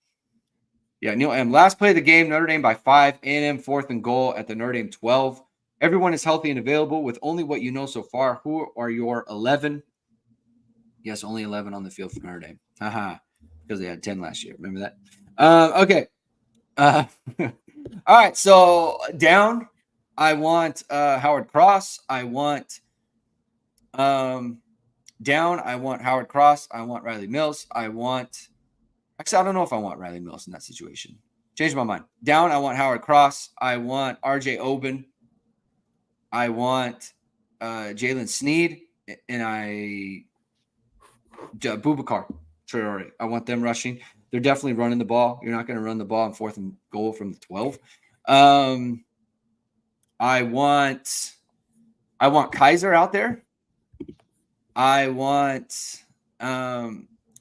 Speaker 1: Yeah, Neil M. Last play of the game, Notre Dame by 5, A&M 4th and goal at the Notre Dame 12. Everyone is healthy and available with only what you know so far. Who are your 11? Yes, only 11 on the field for Notre Dame. Haha, because they had 10 last year. Remember that? Okay. All right. So down, I want Howard Cross. I want down. I want Howard Cross. I want Riley Mills. I want. Actually, I don't know if I want Riley Mills in that situation. Changed my mind. Down, I want Howard Cross. I want RJ Oben. I want Jalen Sneed, and Boubacar Traore. I want them rushing. They're definitely running the ball. You're not going to run the ball on 4th and goal from the 12. I want Kaiser out there. I want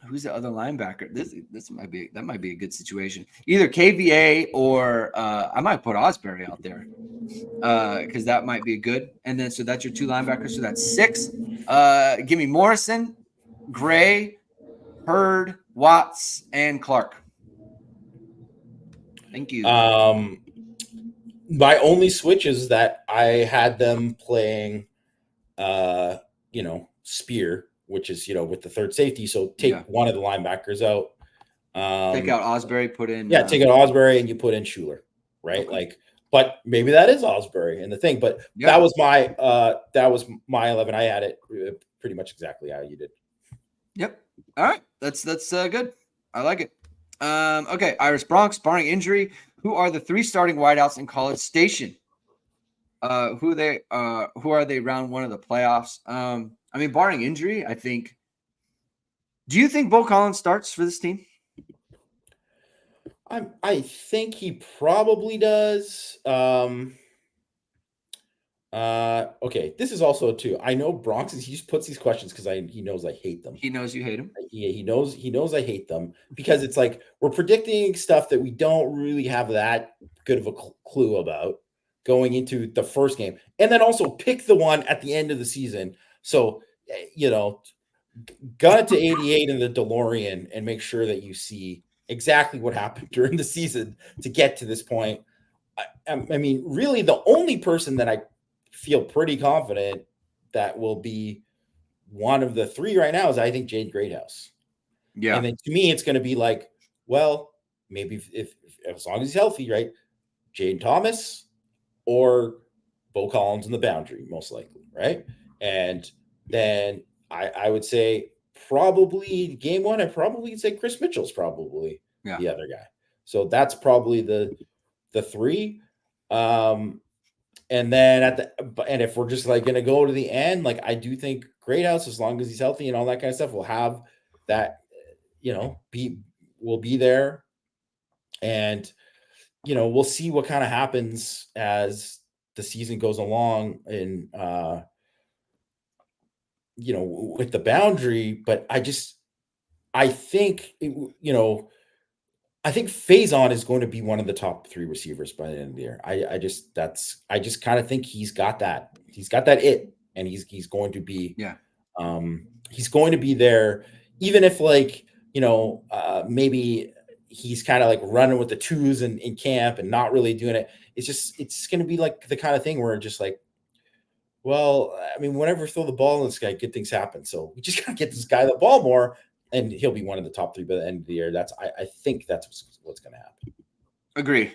Speaker 1: who's the other linebacker? This might be a good situation. Either KVA or I might put Osbury out there because that might be good. And then so that's your 2 linebackers. So that's 6. Give me Morrison, Gray, Hurd, Watts, and Clark. Thank you.
Speaker 2: My only switch is that I had them playing, Spear, which is, with the 3rd safety. So take one of the linebackers out.
Speaker 1: Take out Osbury, put in.
Speaker 2: Take out Osbury and you put in Schuler, right? Okay. But maybe that is Osbury and the thing. But that was my 11. I had it pretty much exactly how you did.
Speaker 1: Yep. All right. That's good. I like it. Okay. Irish Bronx, barring injury, who are the 3 starting wideouts in College Station? Who are they round 1 of the playoffs? I mean, barring injury, I think. Do you think Bo Collins starts for this team?
Speaker 2: I think he probably does. Okay, this is also too. I know Bronx he just puts these questions because he knows I hate them.
Speaker 1: He knows you hate him.
Speaker 2: Yeah, he knows I hate them because it's like we're predicting stuff that we don't really have that good of a clue about going into the first game, and then also pick the one at the end of the season. So gun it to 88 in the DeLorean and make sure that you see exactly what happened during the season to get to this point. I mean, really, the only person that I feel pretty confident that will be one of the 3 right now is I think Jaden Greathouse.
Speaker 1: Yeah.
Speaker 2: And then to me, it's going to be like, well, maybe if as long as he's healthy, right? Jaden Thomas or Bo Collins in the boundary, most likely, right? And then I would say probably game 1, I probably say Chris Mitchell's probably the other guy. So that's probably the 3. And then and if we're just like going to go to the end, like I do think Greathouse, as long as he's healthy and all that kind of stuff, will have that, will be there. And, we'll see what kind of happens as the season goes along and, with the boundary. But I think, I think Faison is going to be one of the top 3 receivers by the end of the year. I just kind of think he's got that. He's got that it, and he's going to be he's going to be there, even if maybe he's kind of like running with the 2s in camp and not really doing it. It's going to be like the kind of thing where just like, well, I mean, whenever we throw the ball in this guy, good things happen. So we just got to get this guy the ball more. And he'll be one of the top 3 by the end of the year. I think that's what's going to happen.
Speaker 1: Agree.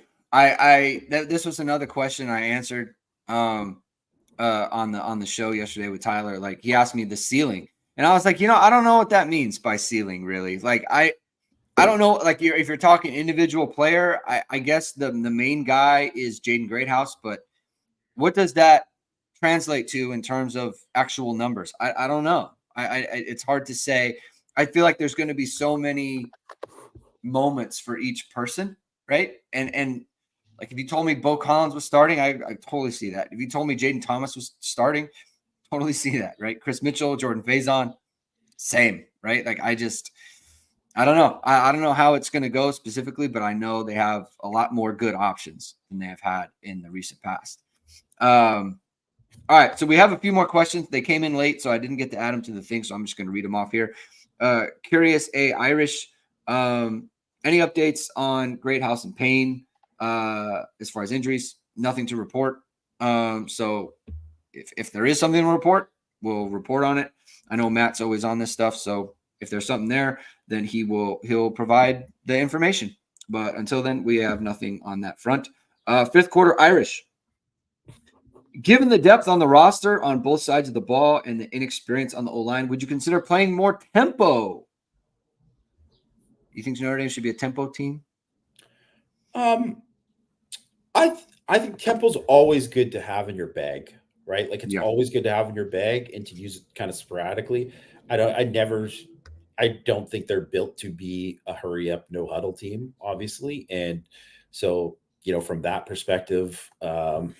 Speaker 1: This was another question I answered on the show yesterday with Tyler. Like he asked me the ceiling, and I was like, I don't know what that means by ceiling, really. Like I don't know. Like if you're talking individual player, I guess the main guy is Jaden Greathouse, but what does that translate to in terms of actual numbers? I don't know. It's hard to say. I feel like there's going to be so many moments for each person, right? And like if you told me Bo Collins was starting, I totally see that. If you told me Jaden Thomas was starting, totally see that, right? Chris Mitchell, Jordan Faison, same, right? Like I don't know. I don't know how it's going to go specifically, but I know they have a lot more good options than they have had in the recent past. All right, so we have a few more questions. They came in late, so I didn't get to add them to the thing, so I'm just going to read them off here. Curious Irish, any updates on Greathouse and Payne as far as injuries? Nothing to report. So if there is something to report, we'll report on it. I know Matt's always on this stuff, so if there's something there, then he'll provide the information. But until then, we have nothing on that front. Fifth quarter Irish. Given the depth on the roster on both sides of the ball and the inexperience on the O-line, would you consider playing more tempo? You think Notre Dame should be a tempo team?
Speaker 2: Um, I think tempo's always good to have in your bag, right? Like it's always good to have in your bag and to use it kind of sporadically. I don't think they're built to be a hurry up, no huddle team, obviously. And so, from that perspective, no,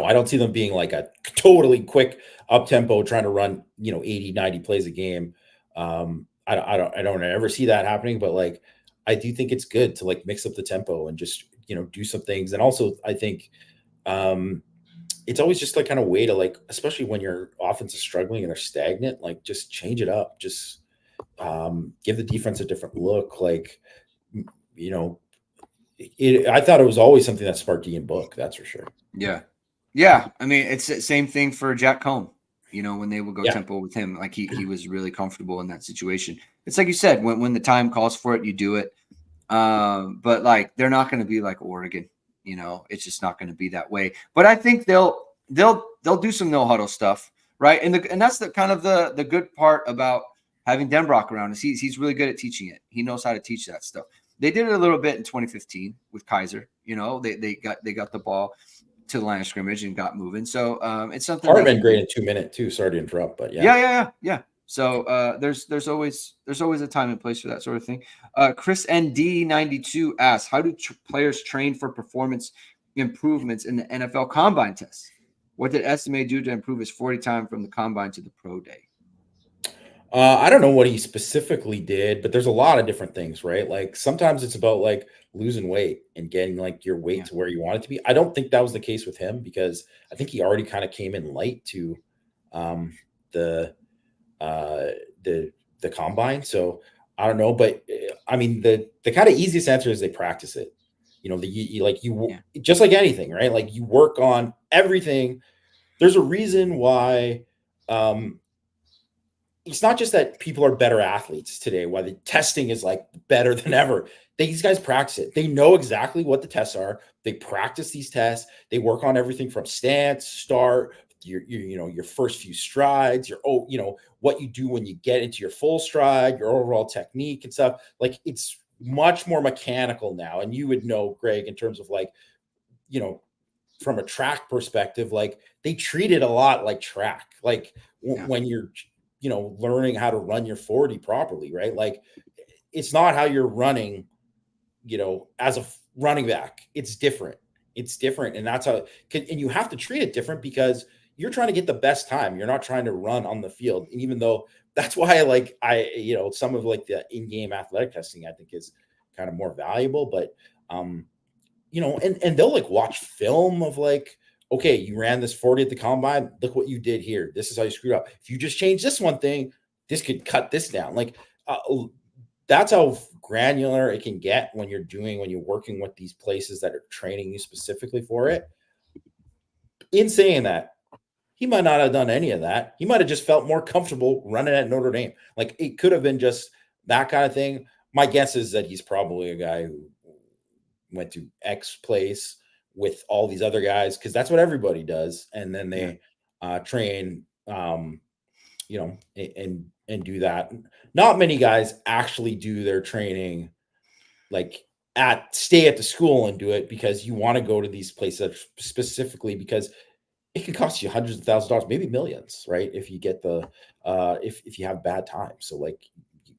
Speaker 2: I don't see them being like a totally quick up tempo trying to run, 80, 90 plays a game. I don't ever see that happening, but like, I do think it's good to like mix up the tempo and just, do some things. And also I think, it's always just like kind of way to like, especially when your offense is struggling and they're stagnant, like just change it up. Just give the defense a different look. Like, I thought it was always something that sparked Ian Book. That's for sure.
Speaker 1: Yeah. Yeah. I mean, it's the same thing for Jack Cohn, when they would go tempo with him, like he was really comfortable in that situation. It's like you said, when the time calls for it, you do it. But like, they're not going to be like Oregon. It's just not going to be that way. But I think they'll do some no huddle stuff, right? And that's the kind of the good part about having Denbrock around is he's really good at teaching it. He knows how to teach that stuff. They did it a little bit in 2015 with Kaiser. They got the ball to the line of scrimmage and got moving. So it's something.
Speaker 2: Hartman great in 2 minutes too. Sorry to interrupt, but
Speaker 1: yeah. So there's always a time and place for that sort of thing. Chris ND92 asks, how do players train for performance improvements in the NFL Combine test? What did Estime do to improve his 40 time from the Combine to the Pro Day?
Speaker 2: I don't know what he specifically did, but there's a lot of different things, right? Like sometimes it's about like losing weight and getting like your weight to where you want it to be. I don't think that was the case with him because I think he already kind of came in light to the combine. So I don't know, but I mean the kind of easiest answer is they practice it. Just like anything, right? Like you work on everything. There's a reason why it's not just that people are better athletes today, why the testing is like better than ever. These guys practice it. They know exactly what the tests are. They practice these tests. They work on everything from stance, start, your first few strides, what you do when you get into your full stride, your overall technique and stuff. Like it's much more mechanical now. And you would know, Greg, in terms of like, from a track perspective, like they treat it a lot like track. Like when you're learning how to run your 40 properly, right? Like it's not how you're running, as a running back. It's different. And that's how, and you have to treat it different because you're trying to get the best time. You're not trying to run on the field. And even though that's why some of like the in-game athletic testing, I think is kind of more valuable, but, and they'll like watch film of like, okay, you ran this 40 at the combine. Look what you did here. This is how you screwed up. If you just change this one thing, this could cut this down. Like that's how granular it can get when you're working with these places that are training you specifically for it. In saying that, he might not have done any of that. He might have just felt more comfortable running at Notre Dame. Like it could have been just that kind of thing. My guess is that he's probably a guy who went to X place with all these other guys because that's what everybody does, and then they train, and do that. Not many guys actually do their training like stay at the school and do it because you want to go to these places specifically because it can cost you hundreds of thousands of dollars, maybe millions, right? If you get if you have bad times, so like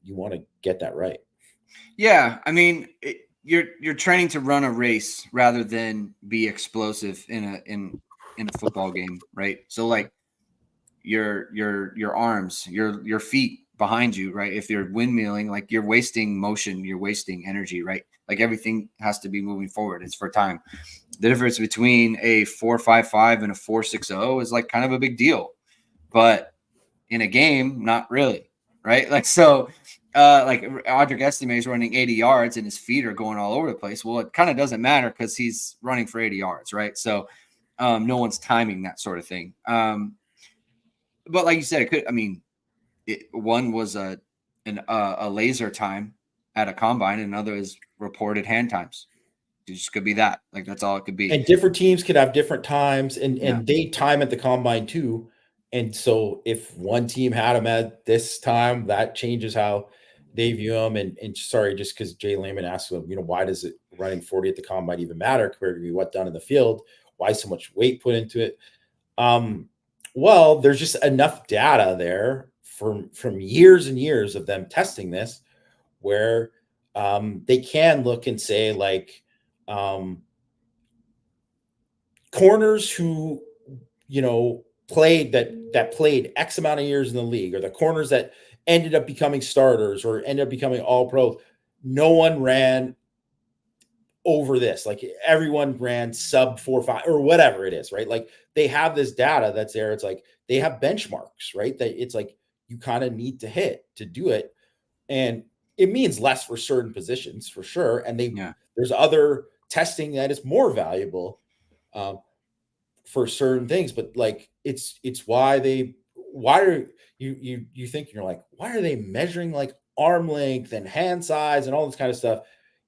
Speaker 2: you want to get that right.
Speaker 1: Yeah, I mean. You're training to run a race rather than be explosive in a football game, right? So like your arms, your feet behind you, right? If you're windmilling, like you're wasting motion, you're wasting energy, right? Like everything has to be moving forward. It's for time. The difference between a 4.55 and a 4.60 is like kind of a big deal, but in a game, not really, right? Like so. Like Audric Estime is running 80 yards and his feet are going all over the place. Well, it kind of doesn't matter because he's running for 80 yards, right? So no one's timing that sort of thing. But like you said, it could. I mean, one was a laser time at a combine, and another is reported hand times. It just could be that. Like, that's all it could be.
Speaker 2: And different teams could have different times, and they time at the combine too. And so if one team had them at this time, that changes how they view them. And sorry, just because Jay Lehman asked them, why does it running 40 at the combine even matter compared to what done in the field? Why so much weight put into it? Well, there's just enough data there from years and years of them testing this, where they can look and say, like, corners who played X amount of years in the league, or the corners that ended up becoming starters or ended up becoming all pros, no one ran over this. Like, everyone ran sub 4.5 or whatever it is, right? Like, they have this data that's there. It's like they have benchmarks, right? That it's like you kind of need to hit to do it. And it means less for certain positions for sure. And there's other testing that is more valuable for certain things, but like it's why are you think, you're like, why are they measuring like arm length and hand size and all this kind of stuff?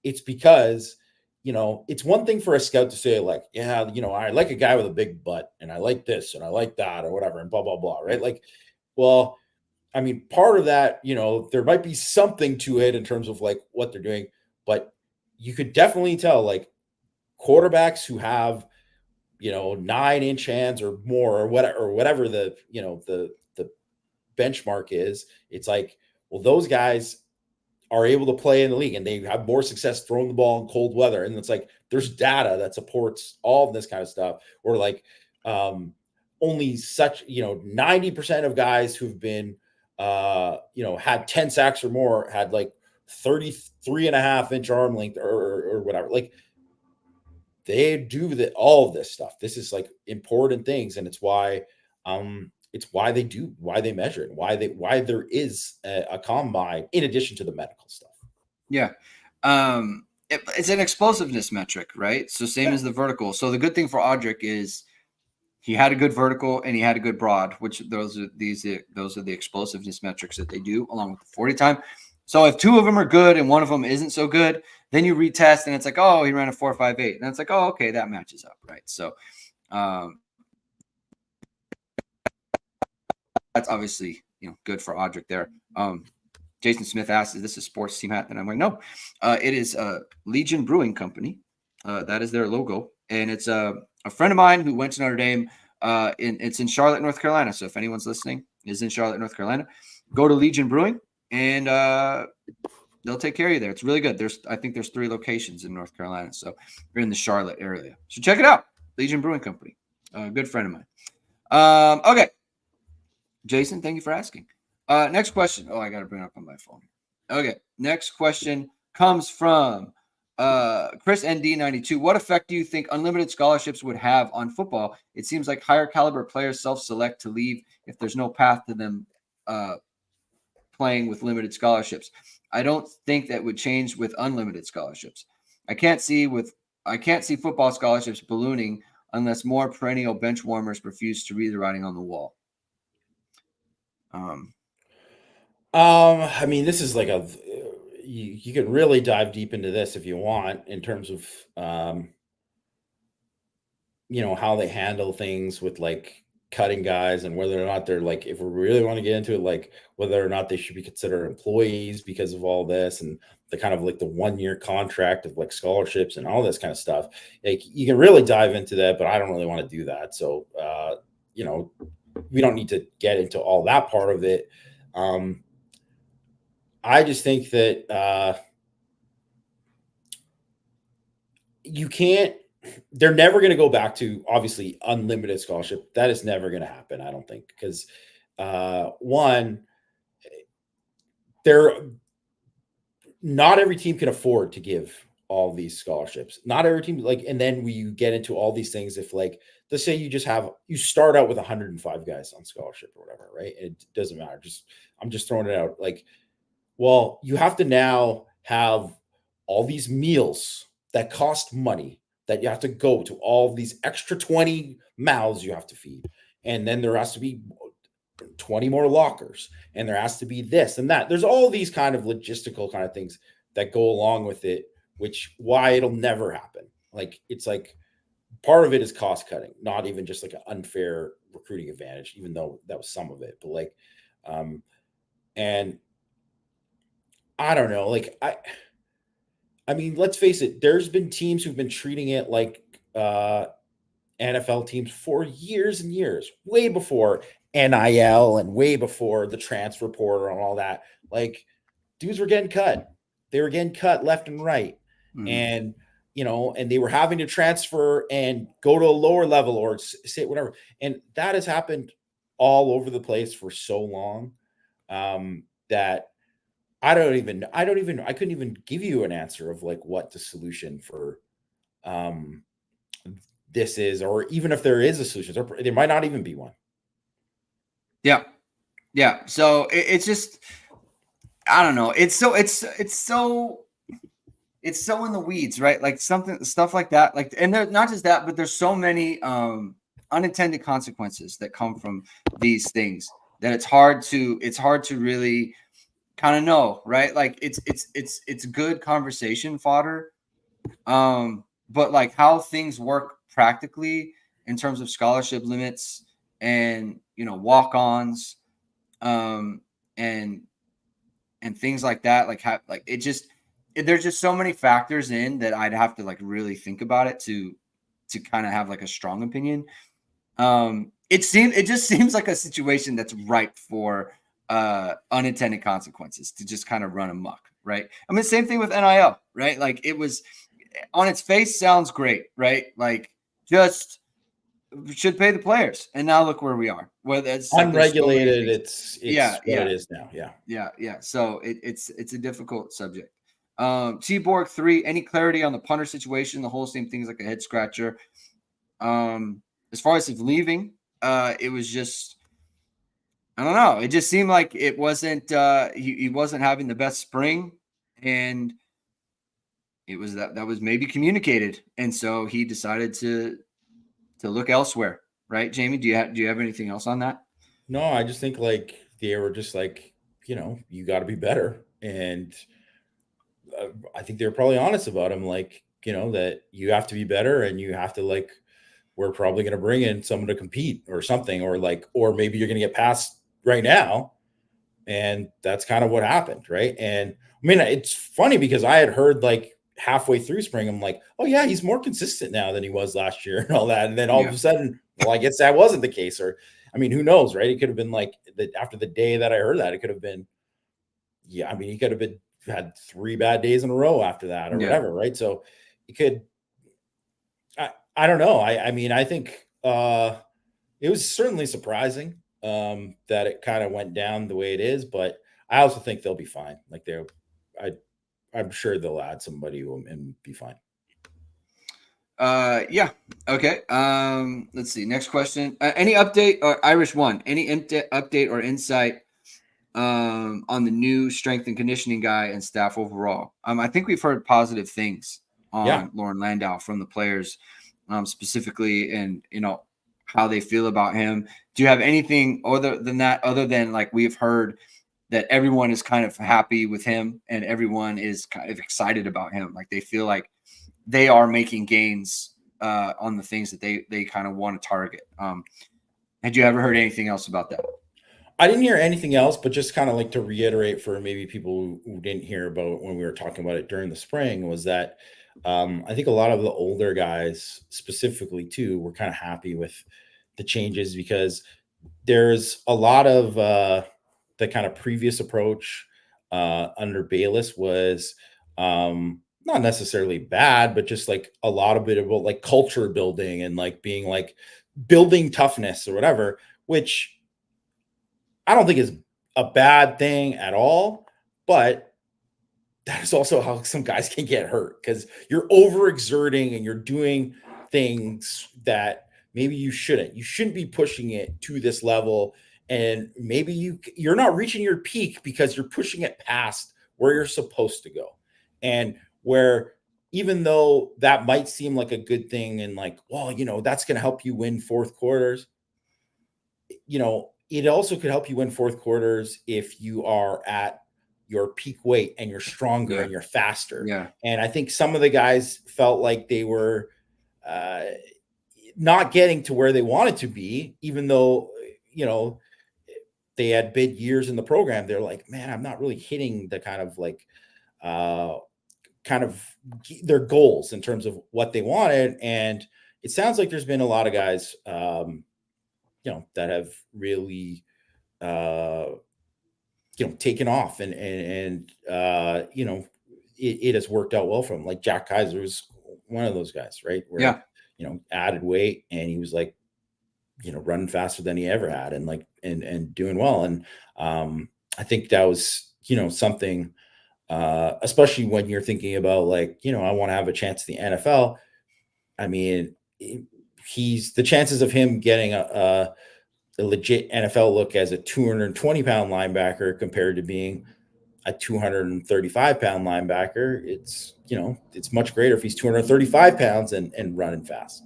Speaker 2: It's because it's one thing for a scout to say, like, yeah, I like a guy with a big butt, and I like this and I like that, or whatever, and blah blah blah, right? Like, well, I mean, part of that, there might be something to it in terms of like what they're doing, but you could definitely tell, like, quarterbacks who have 9-inch hands or more, or whatever the the benchmark is. It's like, well, those guys are able to play in the league, and they have more success throwing the ball in cold weather. And it's like there's data that supports all of this kind of stuff. Or like only such 90% of guys who've been had 10 sacks or more had like 33.5-inch arm length or whatever. Like, they do all of this stuff. This is like important things, and it's why they measure it, why there is a combine in addition to the medical stuff.
Speaker 1: Yeah. It's an explosiveness metric, right? So same as the vertical. So the good thing for Audric is he had a good vertical and he had a good broad, which those are the explosiveness metrics that they do, along with the 40 time. So if two of them are good and one of them isn't so good, then you retest and it's like, oh, he ran a 4.58. And it's like, oh, okay, that matches up, right? So that's obviously good for Audric there. Jason Smith asked, is this a sports team hat? And I'm like, no, it is Legion Brewing Company. That is their logo. And it's a friend of mine who went to Notre Dame. It's in Charlotte, North Carolina. So if anyone's listening is in Charlotte, North Carolina, go to Legion Brewing and they'll take care of you there. It's really good. I think there's 3 locations in North Carolina. So you're in the Charlotte area. So check it out. Legion Brewing Company. Good friend of mine. Okay. Jason, thank you for asking. Next question. Oh, I got to bring it up on my phone. Okay. Next question comes from Chris ND92. What effect do you think unlimited scholarships would have on football? It seems like higher caliber players self-select to leave if there's no path to them playing with limited scholarships. I don't think that would change with unlimited scholarships. I can't see football scholarships ballooning unless more perennial bench warmers refuse to read the writing on the wall.
Speaker 2: I mean, this is like you can really dive deep into this if you want, in terms of how they handle things with like cutting guys, and whether or not they're like, if we really want to get into it, like whether or not they should be considered employees because of all this, and the kind of like the 1-year contract of like scholarships and all this kind of stuff. Like, you can really dive into that, but I don't really want to do that. So we don't need to get into all that part of it. I just think that they're never going to go back to, obviously, unlimited scholarship. That is never going to happen, I don't think, because one, not every team can afford to give all these scholarships. Not every team, like, and then we get into all these things. If, like, let's say you start out with 105 guys on scholarship or whatever, right? It doesn't matter. I'm just throwing it out. Like, well, you have to now have all these meals that cost money, that you have to go to all these extra 20 mouths you have to feed. And then there has to be 20 more lockers, and there has to be this and that. There's all these kind of logistical kind of things that go along with it, which why it'll never happen. Like it's like part of it is cost cutting, not even just like an unfair recruiting advantage, even though that was some of it. But like, and I don't know, like I mean, let's face it, there's been teams who've been treating it like NFL teams for years and years, way before NIL and way before the transfer portal and all that. Like dudes were getting cut. They were getting cut left and right. And and they were having to transfer and go to a lower level or say whatever. And that has happened all over the place for so long that I couldn't even give you an answer of like what the solution for this is, or even if there is a solution, there might not even be one.
Speaker 1: Yeah. So it's just, I don't know. It's so in the weeds, right? Like stuff like that. Like, and they're not just that, but there's so many unintended consequences that come from these things that it's hard to really kind of know, right? Like it's good conversation fodder. But like how things work practically in terms of scholarship limits and walk-ons, and things like that, like how, like it just, there's just so many factors in that I'd have to like really think about it to kind of have like a strong opinion. It just seems like a situation that's ripe for unintended consequences to just kind of run amok, right? I mean, same thing with NIL, right? Like it was, on its face, sounds great, right? Like just should pay the players, and now look where we are. Whether it's like
Speaker 2: unregulated, so it's what it is now.
Speaker 1: Yeah. So it's a difficult subject. T-Borg 3, any clarity on the punter situation? The whole same thing's like a head scratcher. As far as him leaving, it was just, I don't know. It just seemed like it wasn't, he wasn't having the best spring, and it was that was maybe communicated. And so he decided to look elsewhere. Right. Jamie, do you have anything else on that?
Speaker 2: No, I just think like they were just like, you got to be better. And I think they were probably honest about him. Like, that you have to be better and you have to like, we're probably going to bring in someone to compete or something, or maybe you're going to get passed right now. And that's kind of what happened. Right. And I mean, it's funny because I had heard like halfway through spring, I'm like, oh yeah, he's more consistent now than he was last year and all that. And then all of a sudden, well, I guess that wasn't the case. Or, I mean, who knows, right? It could have been like after the day that I heard that, it could have been, I mean, he could have had 3 bad days in a row after that or whatever. Right. So it could, I don't know. I mean, I think it was certainly surprising that it kind of went down the way it is, but I also think they'll be fine. Like I'm sure they'll add somebody and be fine.
Speaker 1: Yeah. Okay. Let's see. Next question. Any update, or Irish One? Any update or insight on the new strength and conditioning guy and staff overall? I think we've heard positive things on Lauren Landau from the players, specifically, and how they feel about him. Do you have anything other than that? Other than like we've heard that everyone is kind of happy with him and everyone is kind of excited about him. Like they feel like they are making gains on the things that they kind of want to target. Had you ever heard anything else about that?
Speaker 2: I didn't hear anything else, but just kind of like to reiterate for maybe people who didn't hear about when we were talking about it during the spring, was that I think a lot of the older guys specifically too were kind of happy with the changes, because there's a lot of the kind of previous approach under Bayless was not necessarily bad, but just like a lot of it about like culture building and like being like building toughness or whatever, which I don't think is a bad thing at all, but that is also how some guys can get hurt, because you're overexerting and you're doing things that maybe you shouldn't. You shouldn't be pushing it to this level, and maybe you're not reaching your peak because you're pushing it past where you're supposed to go. And where, even though that might seem like a good thing and like, well, that's going to help you win fourth quarters, it also could help you win fourth quarters if you are at your peak weight and you're stronger
Speaker 1: Yeah.
Speaker 2: and you're faster.
Speaker 1: Yeah.
Speaker 2: And I think some of the guys felt like they were not getting to where they wanted to be, even though, they had big years in the program. They're like, man, I'm not really hitting the kind of like, kind of their goals in terms of what they wanted. And it sounds like there's been a lot of guys, that have really, taken off and it has worked out well for him. Like Jack Kaiser was one of those guys, right? Where, added weight and he was like, running faster than he ever had and like, and doing well. And I think that was, something, especially when you're thinking about like, I want to have a chance in the NFL. I mean, he's the chances of him getting a legit NFL look as a 220-pound linebacker compared to being a 235-pound linebacker. It's, it's much greater if he's 235 pounds and running fast.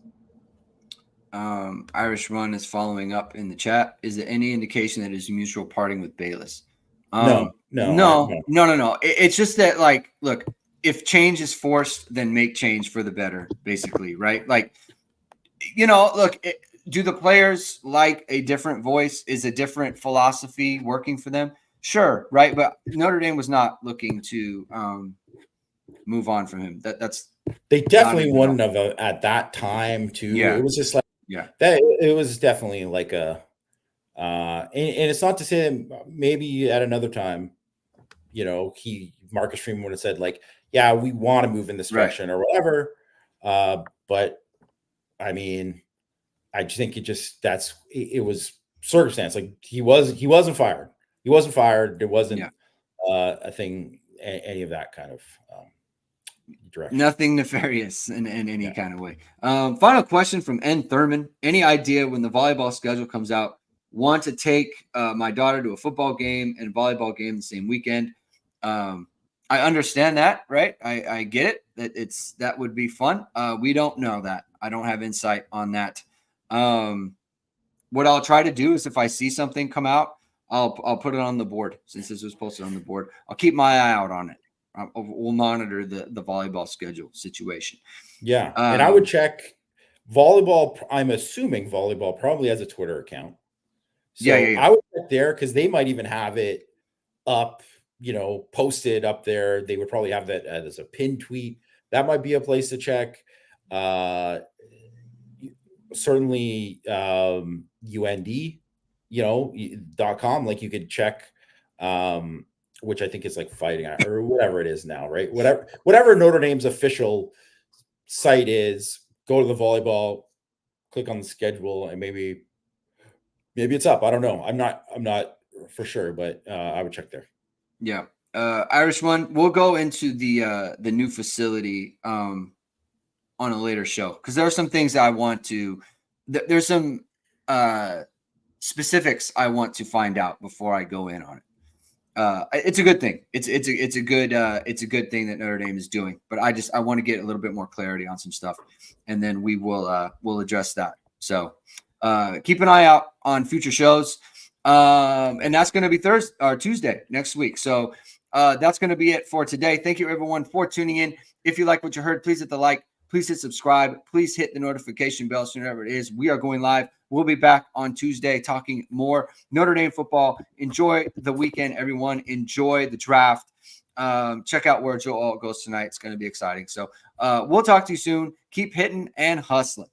Speaker 1: Irish Run is following up in the chat. Is there any indication that his mutual parting with Bayless?
Speaker 2: No.
Speaker 1: It's just that, like, look, if change is forced, then make change for the better, basically, right? Like, look, do the players like a different voice? Is a different philosophy working for them? Sure, right? But Notre Dame was not looking to move on from him.
Speaker 2: They definitely wouldn't have at that time too.
Speaker 1: Yeah.
Speaker 2: It was just like that. It was definitely like a, and it's not to say that maybe at another time, Marcus Freeman would have said like, yeah, we want to move in this direction or whatever. But I mean, I just think it was circumstance. Like he wasn't fired. He wasn't fired. There wasn't a thing, any of that kind of direction.
Speaker 1: Nothing nefarious in any kind of way. Final question from N. Thurman. Any idea when the volleyball schedule comes out? Want to take my daughter to a football game and volleyball game the same weekend. I understand that, right? I get it. That would be fun. We don't know that. I don't have insight on that. What I'll try to do is if I see something come out, I'll put it on the board since this was posted on the board. I'll keep my eye out on it. We'll monitor the volleyball schedule situation.
Speaker 2: Yeah. And I would check volleyball. I'm assuming volleyball probably has a Twitter account. So I would check there because they might even have it up, posted up there. They would probably have that as a pinned tweet. That might be a place to check. Certainly UND, .com. Like you could check, which I think is like Fighting or whatever it is now, right? Whatever Notre Dame's official site is, go to the volleyball, click on the schedule, and maybe it's up. I don't know. I'm not for sure, but I would check there.
Speaker 1: Yeah. Irish One, we'll go into the new facility on a later show because there are some things I want to. There's some specifics I want to find out before I go in on it. It's a good thing. It's a good thing that Notre Dame is doing. But I want to get a little bit more clarity on some stuff, and then we'll address that. So keep an eye out on future shows, and that's going to be Thursday or Tuesday next week. So that's going to be it for today. Thank you everyone for tuning in. If you like what you heard, please hit the like. Please hit subscribe. Please hit the notification bell so whenever it is we are going live. We'll be back on Tuesday talking more Notre Dame football. Enjoy the weekend, everyone. Enjoy the draft. Check out where Joe Alt goes tonight. It's going to be exciting. So we'll talk to you soon. Keep hitting and hustling.